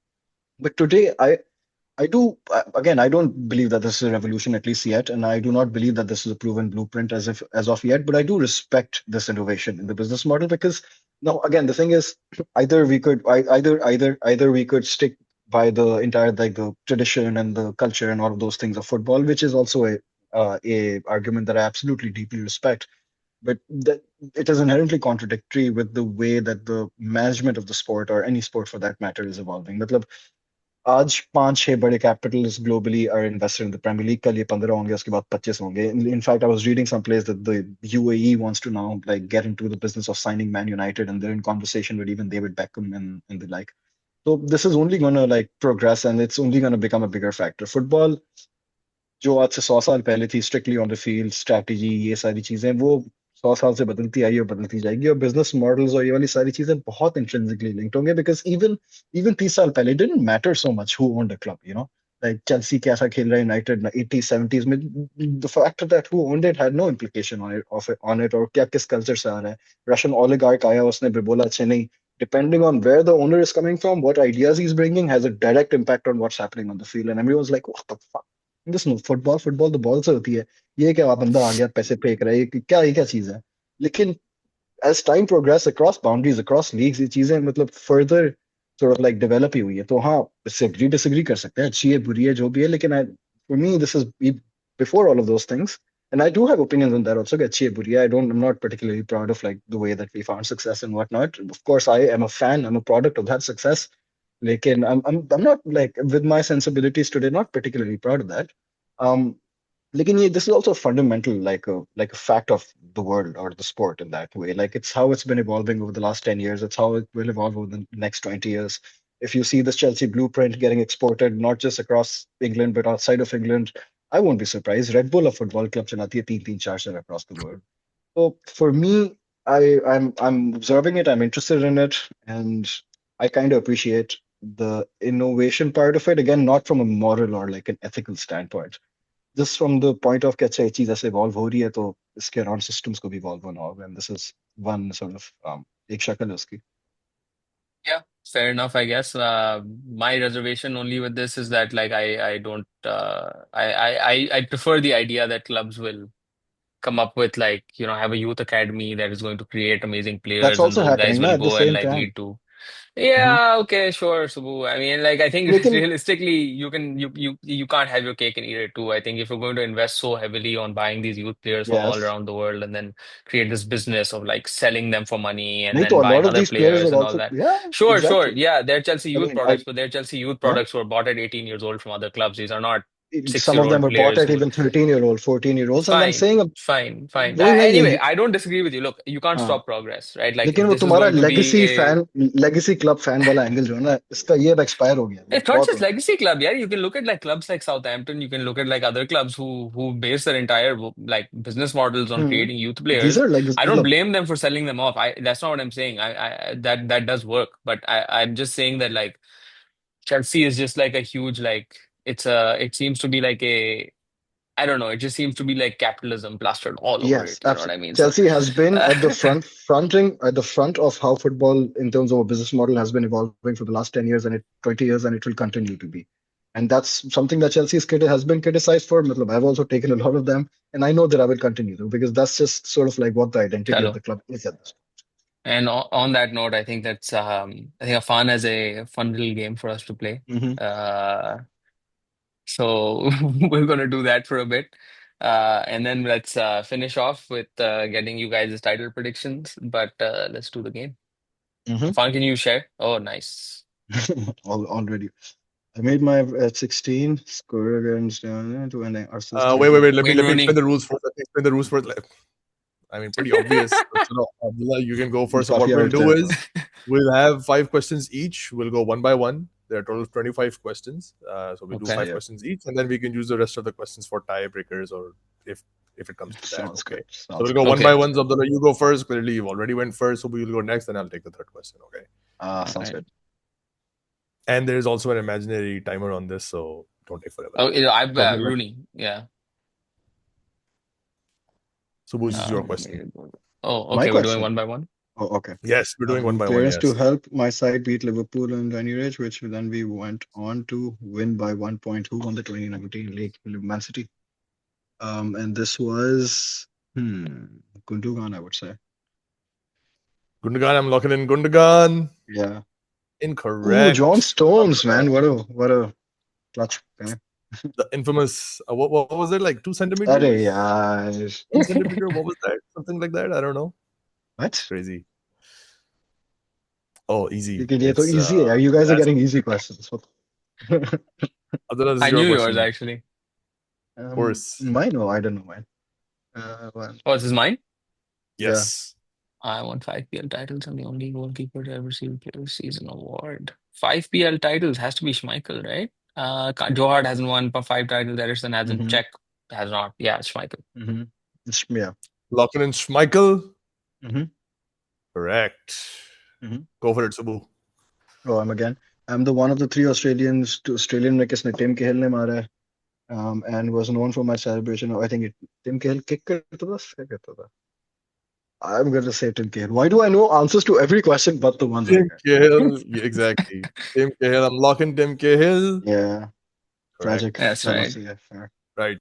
But today I do again. I don't believe that this is a revolution at least yet, and I do not believe that this is a proven blueprint as of yet. But I do respect this innovation in the business model because now again the thing is either we could either we could stick by the entire like the tradition and the culture and all of those things of football, which is also a argument that I absolutely deeply respect. But that it is inherently contradictory with the way that the management of the sport or any sport for that matter is evolving. मतलब आज 5-6 बड़े capitals globally are invested in the Premier League. कल ये 15 होंगे, उसके बाद 25 होंगे. In fact, I was reading someplace that the UAE wants to now like get into the business of signing Man United, and they're in conversation with even David Beckham and the like. So this is only going to like progress, and it's only going to become a bigger factor. Football जो आज से 100 साल पहले थी, strictly on the field strategy, ये सारी चीजें वो 100 साल से बदलती आई और बदलती जाएगी, और बिजनेस मॉडल्स और ये वाली सारी चीजें बहुत इंट्रिंसिकली लिंक्ड होंगे, बिकॉज इवन इवन 30 साल पहले didn't matter so much who owned a club, like Chelsea कैसा खेल रहा है यूनाइटेड 80s 70s में, the fact that who owned it had no implication on it और क्या किस कल्चर से आ रहा है. रशियन ओलिगार्क आया, उसने भी बोला अच्छा नहीं, depending on where the owner is coming from, what ideas he's bringing has a direct impact on what's happening on the field. And everyone's like, what the fuck? This no football the ball से होती है. ये क्या बंदा आ गया पैसे फेंक रहा है, ये क्या चीज है. लेकिन as time progressed across boundaries, across leagues, ये चीजें मतलब further sort of like develop ही हुई है. तो हाँ, इससे agree disagree कर सकते हैं, अच्छी है बुरी है जो भी है, लेकिन for me this is before all of those things. And I do have opinions on that also. कि अच्छी है बुरी है. I'm not particularly proud of like the way that we found success and whatnot. Of course, I am a fan. I'm a product of that success. Lekin I'm not like with my sensibilities today, not particularly proud of that. Um, Lekin this is also fundamental, like a fact of the world or the sport in that way. Like it's how it's been evolving over the last 10 years. It's how it will evolve over the next 20 years. If you see this Chelsea blueprint getting exported not just across England but outside of England, I won't be surprised. Red Bull, a football club, चलाती है 3-3 4 across the world. So for me, I'm observing it. I'm interested in it, and I kind of appreciate the innovation part of it. Again, not from a moral or like an ethical standpoint, just from the point of कि अच्छा ये चीज ऐसे evolve हो रही है तो इसके around systems को भी evolve होना होगा, and this is one sort of एक शक्ल है उसकी. Yeah, fair enough, I guess. My reservation only with this is that like I don't I prefer the idea that clubs will come up with like have a youth academy that is going to create amazing That's players, and also those guys happening will na at the go and same like time. lead to. Mhm. Yeah, okay, sure, Subbu. I mean, like, I think लेकिन realistically, you can't have your cake and eat it too. I think if you're going to invest so heavily on buying these youth players from all yes, around the world and then create this business of like selling them for money and नहीं तो then a lot buying of other these players players are and all also, that. yeah, Sure, sure. exactly. Yeah, they're Chelsea I youth mean, I products, but they're Chelsea youth huh? products who are bought at 18 years old from other clubs. These are not Some of them 6-year-old were bought players at who even 13-year-old, 14-year-olds, and I'm fine, saying fine, fine. वही मैं Anyway, यही I don't disagree with you. Look, you can't हाँ. stop progress, right? Like लेकिन if वो this is तुम्हारा going to be a legacy club fan वाला angle जो है ना, इसका ये अब एक्सपायर हो गया, It's not बहुत just हो गया. legacy club, yeah. You can look at like clubs like Southampton. You can look at like other clubs who base their entire like business models on Hmm. creating youth These players. are like I don't मतलब blame them for selling them off. That's not what I'm saying. That does work, but I'm just saying that like Chelsea is just like a huge like it seems to be like a I don't know. It just seems to be like capitalism plastered all over yes, it. You know what I absolutely. mean? So Chelsea has been uh, at the fronting at the front of how football in terms of a business model has been evolving for the last 10 years, and 20 years, and it will continue to be. And that's something that has been criticized for. Matlab, I've also taken a lot of them, and I know that I will continue to, because that's just sort of like what the identity of Chalo. the club is at this And on that note, I think that's I think a fun as a fun little game for us to play. point. Hmm. Uh, So we're going to do that for a bit. And then let's finish off with getting you guys' title predictions. But let's do the game. Hmm. Fun, can you share? Oh, nice. Already. I made my at 16 score against to an Arsenal's Wait. 13. Let me Wayne let me explain Rooney. the rules first. Let me explain the rules first. Like, I mean, pretty obvious. But, Abdullah, you can go first. So what काफी we'll hard do था तो. is we'll have 5 questions each. We'll go one by one. There are a total of 25 questions. So we'll do Okay. five Yeah, questions each, and then we can use the rest of the questions for tiebreakers or if it comes to that. sounds Okay. good. So Sounds we'll go good. one by Okay. one. So Abdullah, you go first. Clearly, you've already went first, so we'll go next, and I'll take the third question. Okay. All Sounds right. good. And there is also an imaginary timer on this, so don't take forever. Oh, I've Okay, but Rooney. Yeah. Subbu, this is your Let question. me Oh, my okay. We're doing question. one by one. Oh, okay. Yes, we're doing one by one. Players to Yes. help my side beat Liverpool and Danny Rich, which then we went on to win by 1 point. Who won the 2019 league? Man City. And this was Gundogan, I would say. Gundogan, I'm locking in Gundogan. Yeah. Ooh, John Incorrect. Stones, man. What a clutch guy. The infamous, what was it, like 2 centimeters? Arey yaar. 1 centimeter? What was that? Something like that? I don't know. It's What? crazy. Oh, easy. लेकिन ये तो It's easy है यार. You guys are last. getting easy questions. Abdullah, this is I your knew yours question. actually. Of course. Mine? No, I don't know mine. Well, Oh, this is mine? yeah. Yes. I won 5 PL titles. I'm the only goalkeeper to ever receive Player Season award. 5 PL titles has to be Schmeichel, right? Joe Hart hasn't won 5 titles. Ederson hasn't. Mm-hmm. Czech has not. Yeah, it's Schmeichel. Mm-hmm. Yeah. Lachlan Schmeichel. Mm-hmm. Correct. Mm-hmm. Go for it, Subbu. Oh, I'm the one of the three Australians to Australian में किसने Tim Cahill ने मारा है, and was known for my celebration. I think Tim Cahill kick करता था, क्या करता था? I'm gonna say Tim Cahill. Why do I know answers to every question but the ones right Tim now? Cahill. Yeah, exactly. Tim Cahill. I'm locking Tim Cahill. Yeah, tragic. Correct. That's right. Yeah, fair. Right.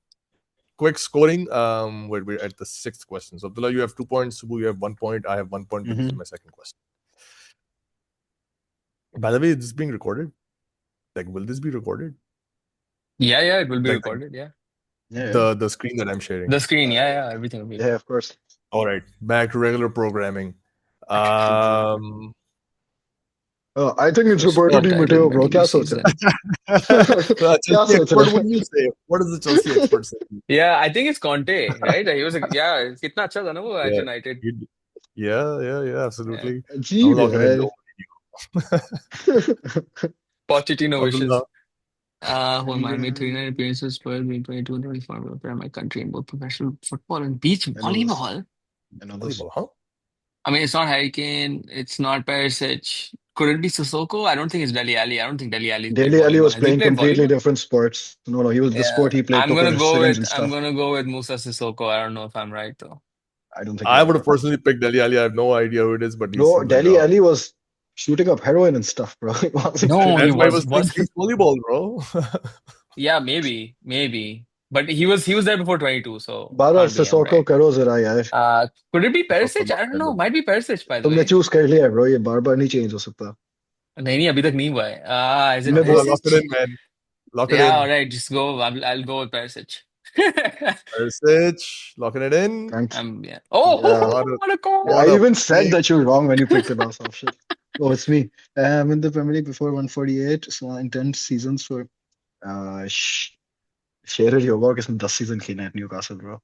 Quick scoring. We're at the sixth question. So Abdullah, you have 2 points. Subbu, you have 1 point. I have 1 point. But this is Mm-hmm. my second question. By the way, is this being recorded? Like, will this be recorded? Yeah, it will be Like recorded. Yeah. Yeah, the screen that I'm sharing. The screen. Yeah, everything will be. yeah, of course. All right. Back to regular programming. I think it's First Roberto club Di title Matteo, in bro. regular क्या सोच रहा season. है? क्या Chelsea सोच expert, रहा what है? do you say? What does the Chelsea expert say? Yeah, I think it's Conte, right? He was yeah, कितना अच्छा था ना वो at Yeah. United. Yeah, Yeah. absolutely. I'm अजीब locking in. यार. Pochettino wishes. Abdullah. Who am I? Made 39 appearances for 22 and 24 represent my country in both professional football and beach I know this. volleyball. I know this. Huh? I mean, it's not Harry Kane, it's not Perisic. Could it be Sissoko? I don't think it's Dele Alli. I don't think Dele Alli played Dele Alli volleyball. was Has he playing played completely volleyball? different sports. No, he was the sport Yeah. he played took on his syringe and I'm stuff. gonna go with Musa Sissoko. I don't know if I'm right though. I don't think I you're would right. have personally picked Dele Alli. I have no idea who it is, but he Bro, seems like Dele Alli was shooting up heroin and stuff, bro. He wasn't No, playing. he that's why he was was playing beach volleyball, bro. yeah, maybe. But he was there before 22, so बार-बार can't be him, Sissoko right? करो जरा यार. Could it be Sissoko Perisic? lock I don't in know. then. Might be Perisic, by the तुमने way. Choose कर लिया है bro. ये बार-बार नहीं change हो सकता. नहीं अभी तक नहीं हुआ है. Is it तुमने Abdullah, बोला lock it Perisic? in, man. Lock it Yeah, all in. right, just go. I'll go with Perisic. Perisic, locking it in. thanks. Yeah. Oh, Yeah. what a call! I What a even said pick. that you're wrong when you picked the last option. Oh, it's me. I'm in the Premier League before 148, so in 10 seasons for Shearer ही होगा और किसने 10 season खेले हैं Newcastle bro.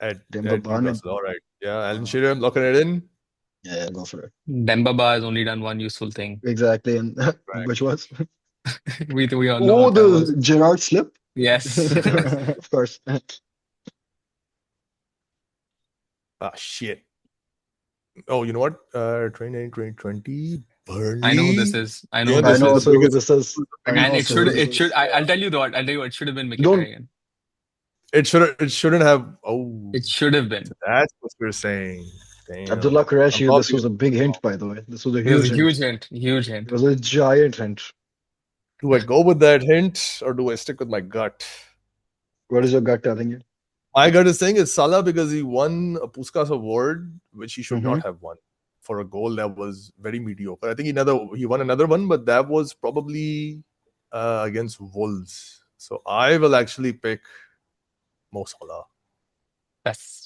At Demba Ba ने. Newcastle. All right. Yeah, Alan Shearer, I'm locking it in. Yeah, go for it. Dembaba has only done one useful thing. Exactly, and Right. which was? We all know Oh, what that was. the Gerard slip. Yes. Of course. Ah, shit. Oh, you know what? 2020, I know who Burnley. this is. I know Yeah, who I this this know is is. the also who biggest. this is. I biggest know And it also who should, this mistake. it is. should, I'll tell you what, it should have been Don't. Mkhitaryan. It shouldn't have. Oh, It should have been. that's what we're saying. Damn. Abdullah I'm Qureshi, this probably was a big hint, by the way. This was a It was a huge hint. huge hint. Huge It hint. was a giant hint. Do I go with that hint or do I stick with my gut? What is your gut telling you? My gut is saying it's Salah because he won a Puskas award, which he should Mm-hmm. not have won for a goal that was very mediocre. I think he won another one, but that was probably against Wolves. So I will actually pick Mo Salah. That's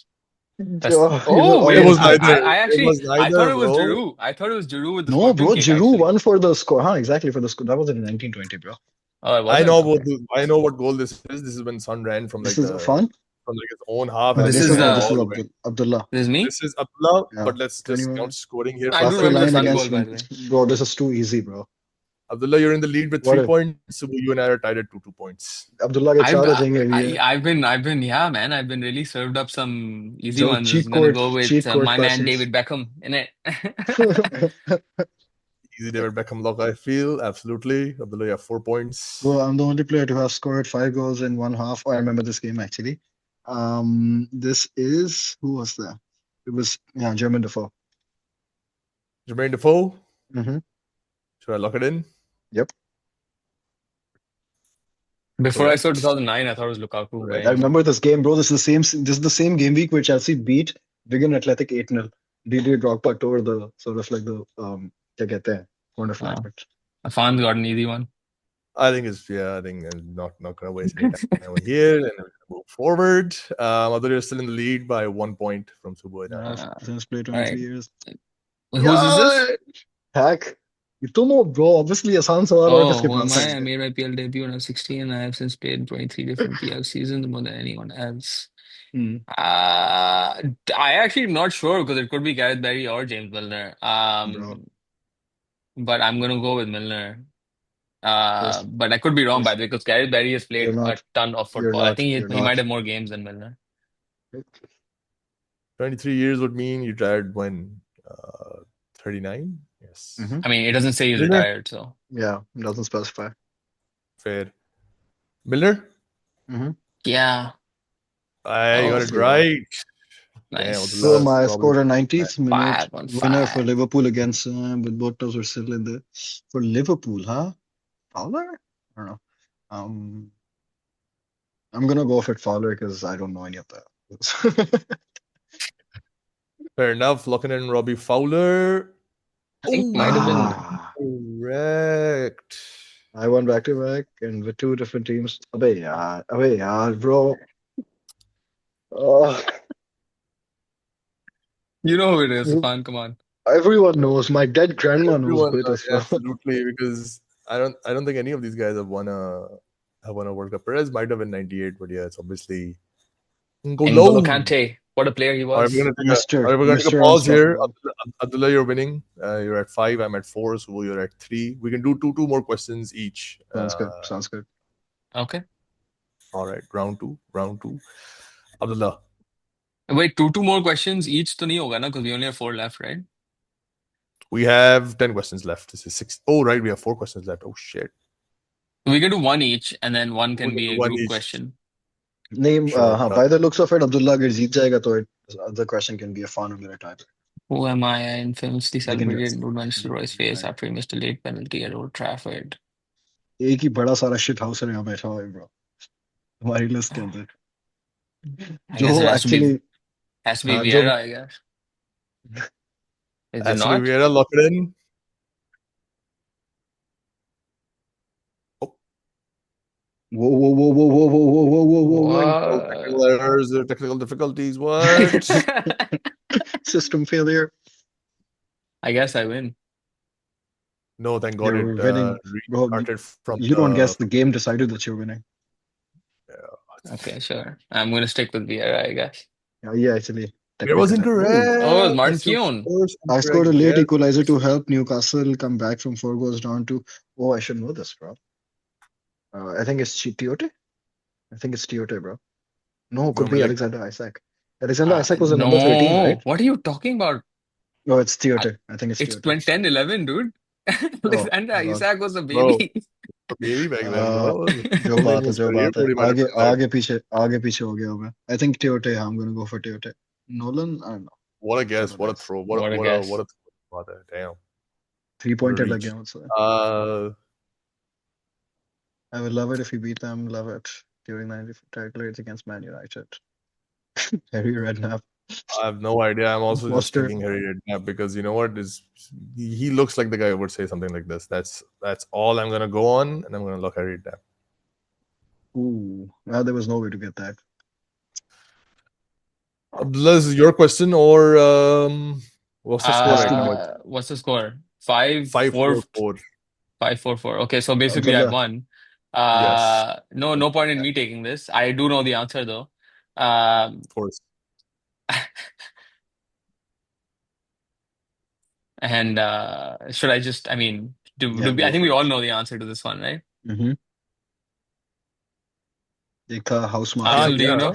Oh, oh It wait. was I neither. It actually was I thought neither, it was bro. Giroud. I thought it was Giroud with the No, scorpion bro, kick, Giroud actually. won for the score. Huh, exactly for the score. That was in 1920, bro. Oh, it I wasn't? know Okay. I know what goal this is. This is when Son ran from This like is fun. his own half and This then is ran This all is the way. Abdullah. This is me? This is Abdullah, Yeah. but let's just 21. count scoring here. I do Cross the remember the line Sun against goal, by the way. Bro, this is too easy, bro. Abdullah, you're in the lead with What 3 if points. Subbu, you and I are tied at 2 points. Abdullah के I've चार बचेंगे अभी है. yeah, man. I've been really served up some easy जो ones. I'm gonna go with cheat code my man questions. David Beckham in it. Easy David Beckham lock, I feel. Absolutely. Abdullah, you have 4 points. Bro, I'm the only player to have scored 5 goals in one half. Oh, I remember this game actually. This is who was that? It was Jermaine Defoe. Jermaine Defoe. Mm-hmm. Should I lock it in? Yep. Before I Correct. saw 2009, I thought it was Lukaku. Correct. I remember this game, bro. This is the same game week where Chelsea beat Wigan Athletic 8-0. Didier Drogba tore the sort of like the क्या कहते हैं corner flag. Wow. But Afan's got an easy one. I think I'm not gonna waste any time over here and move forward. Although you're still in the lead by 1 point from Subbu and I. since played 23 right. years. Whose is this? Hack. You don't know, bro. Obviously, आसान सवाल और Oh, किसके who am pass I? है? I made my PL debut when I was 16. I have since played 23 different PL seasons, more than anyone else. I actually am not sure because it could be Gareth Barry or James Milner. Bro. But I'm gonna go with Milner. Yes. But I could be wrong, by the way, because Gareth Barry has played You're a not. ton of You're football. I not. think You're he might not. have more games than Milner. 23 years would mean you retired when? 39? Yes. Mm-hmm. I mean, it doesn't say he's Milner? retired, so Yeah, it doesn't specify. Fair. Milner? Mm-hmm. yeah. I got Oh, it Nicely done. right. Damn, nice. So Abdullah my probably. scored a 90th minute Five on winner for five. Liverpool against with both toes were still in the for Liverpool, huh? Fowler? I don't know. Um, I'm gonna go for Fowler because I don't know any of that. Fair enough. Locking in Robbie Fowler. I think might have Oh, been. Ah, correct. I won back to back and with two different teams. Abey yaar, bro. Oh, You know who it is, Afan. Come on. everyone knows. My dead grandma knows Everyone, who it is, bro. absolutely, because I don't think any of these guys have won a World Cup. Perez might have in '98, but yeah, it's obviously N'Golo Ngolo. Kante. What a player he All right, we're was. gonna take a all Mister, right, we're gonna take a Mister pause here. Unstoppable. Abdullah, you're winning. You're at 5. I'm at 4. So you're at 3. We can do two more questions each. Sounds good. Sounds good. Okay. All right, round two. Round two. Abdullah, Wait, two more questions each to nahi hoga na because we only have four left, right? we have 10 questions left. This is 6. Oh, right, we have 4 questions left. Oh shit. We can do one each, and then one We can can be do a one group each. question. Name, Sure. by the looks of it, Abdullah अगर जीत जाएगा तो the question can be a fun or a type. Who am I infamously लेकिन celebrated Lord Manchester Roy's face after he missed a late penalty at Old Trafford? एक ही बड़ा सारा shit house है यहाँ बैठा हुआ है bro. हमारी लिस्ट के अंदर I जो guess it actually has to be हाँ जो Vieira, I guess. Is it Ashley not? Vieira, lock it in. Oh, whoa. no technical What? errors or technical difficulties. What? System failure. I guess I win. No, thank God it You're winning, bro. restarted from You don't the. guess. The game decided that you're winning. Okay, sure. I'm going to stick with Vieira, I guess. Yeah, actually, It was technical. Ooh. Oh, it was incorrect. It's your Marquinhos. first I scored a incorrect late guess. equalizer to help Newcastle come back from 4 goals down to. Oh, I should know this, bro. I think it's Tiote. I think it's Tiote, bro. No, could be Dominic. Alexander Isak. Alexander Isak was the number 13, No. right? What are you talking about? No, it's I- Tiote. I think it's It's Tiote. 2010, 11, dude. Oh, Alexander my God. Isak was a Bro, baby. baby back then, Uh, bro. जो Playing बात है his जो career बात है mode, he might have आगे done that. आगे पीछे हो गया मैं I think Tiote I'm gonna go for Tiote Nolan I don't know What a guess. चलो What a let's throw. What a What guess. a throw. Damn. three What a pointer लग reach. गया मुझसे Uh, I will love it if you beat them love it during 90 title rates against Man United Harry Redknapp I have no idea. I'm also just Foster thinking Harry Redknapp because you know what is he looks like the guy who would say something like this. That's all I'm gonna go on, and I'm gonna look Harry Redknapp. ooh well there was no way to get that Abdullah, this is your question or what's the score has right to now? be It's What's the score? Five, five four, four four. 5-4-4. Okay, so basically I Abdullah won. Yes, No point in me taking this. I do know the answer though. of course. And should I just, I mean, yeah I go think we for all it know the answer to this one, right? mm-hmm. देखा House Mafia Arsenal, do you Yeah, know?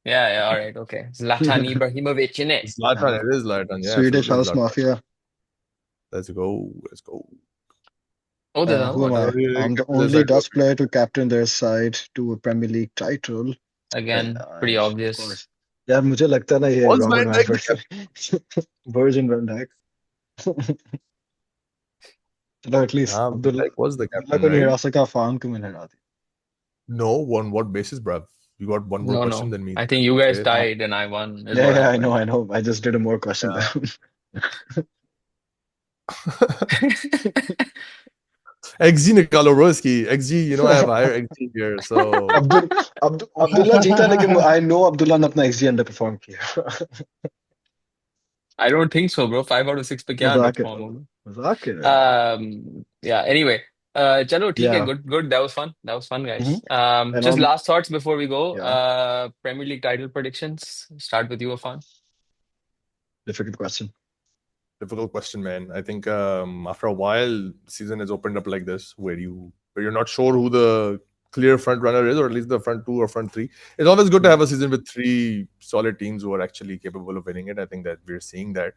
Yeah, all right, okay. Zlatan Ibrahimovic in it. Zlatan. uh, It is Zlatan. Yeah, Swedish absolutely House Zlatan. Mafia Let's go. Let's go. Oh, there's another who am one. I Get I'm the to their only side Dutch trophy. player to captain their side to a Premier League title Again, pretty And of obvious. course यार मुझे लगता है ना ये Was Robert Van van Dijk the captain? Percy Virgil van Dijk चलो at least Van Abdullah Dijk was the Abdullah captain, को नहीं right? हरा सका फार्म को मैंने हरा दी No, on what basis, bruv? You got one more question No. than me. I think you guys Fair. tied and I won, is yeah what yeah happened. I know I just did a more question Yeah. than XG nikalo, bro. Iski. XG, I have higher XG here, so. Abdullah जीता लेकिन I know Abdullah ने अपना XG under perform किया I don't think so, bro. 5 out of 6 पे क्या मजाक कर underperform रहा हूँ होगा? मजाक कर रहा हूँ Yeah, anyway. Chalo, ठीक है, yeah good. That was fun. That was fun, guys. and Just on last thoughts before we go. yeah Premier League title predictions. Start with you, Afan. difficult question Difficult question, man. I think after a while, season has opened up like this, where you're not sure who the clear front runner is, or at least the front two or front three. It's always good to Mhm. have a season with three solid teams who are actually capable of winning it. I think that we're seeing that.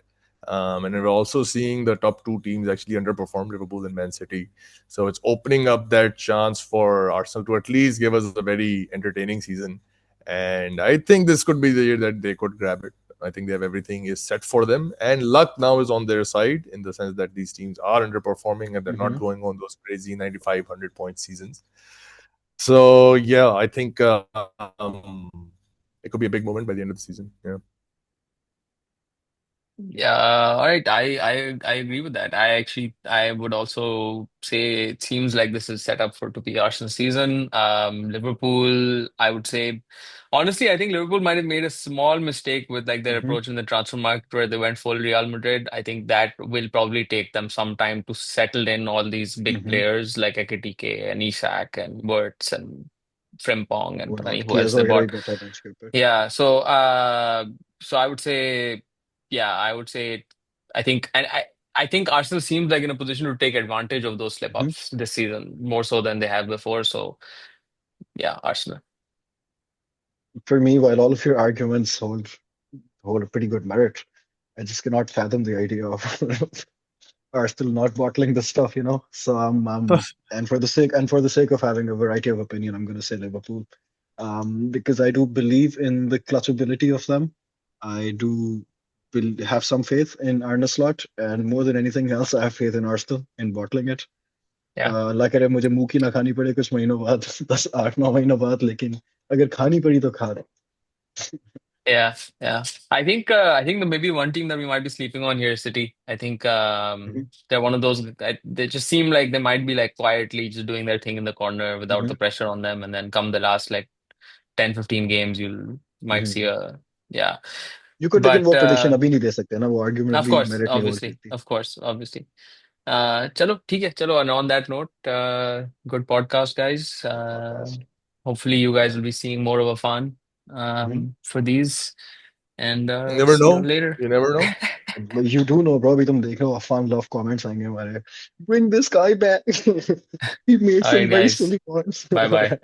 And we're also seeing the top two teams actually underperform, Liverpool and Man City. So it's opening up that chance for Arsenal to at least give us a very entertaining season. And I think this could be the year that they could grab it. I think they have everything is set for them. And luck now is on their side in the sense that these teams are underperforming and they're not Mhm. going on those crazy 95, 100 point seasons. So yeah, I think it could be a big moment by the end of the season. Yeah. Yeah, all right. I agree with that. I would also say it seems like this is set up for to be Arsenal season. Liverpool, I would say, honestly, I think Liverpool might have made a small mistake with like their Mhm. approach in the transfer market where they went full Real Madrid. I think that will probably take them some time to settle in all these big Mhm. players like Ekitike and Isak and Wirtz and Frimpong and वरना Patani who else Chiesa they वगैरह ही bought. बैठा bench के ऊपर. Yeah, so I would say, yeah, I would say, I think, and I think Arsenal seems like in a position to take advantage of those slip Mhm. ups this season more so than they have before. So yeah, Arsenal. For me, while all of your arguments hold a pretty good merit, I just cannot fathom the idea of Arsenal not bottling this stuff, you know. So and for the sake of having a variety of opinion, I'm going to say Liverpool, because I do believe in the clutchability of them. I do have some faith in Arne Slot, and more than anything else, I have faith in Arsenal in bottling it. Yeah. अल्लाह करे मुझे मुंह की ना खानी पड़े कुछ महीनों बाद 10 8 9 महीनों बाद लेकिन अगर खानी पड़ी तो खा रहे. Yeah, yeah. I think the maybe one team that we might be sleeping on here is City. I think Mhm. they're one of those they just seem like they might be like quietly just doing their thing in the corner without Mhm. the pressure on them, and then come the last like 10, 15 games, you might see Mhm. a yeah. You could लेकिन But वो prediction अभी नहीं दे सकते ना वो argument of भी course, merit नहीं hold obviously, करती. of course, obviously. चलो ठीक है चलो and on that note good podcast guys Podcast. hopefully you guys will be seeing more of a fun Mhm. for these and You never see you know. all later. You never know. But you do know, bro. अभी तुम देख रहे हो fun love comments आएंगे हमारे. Bring this guy back. He made All some right very guys, silly points. bye bye.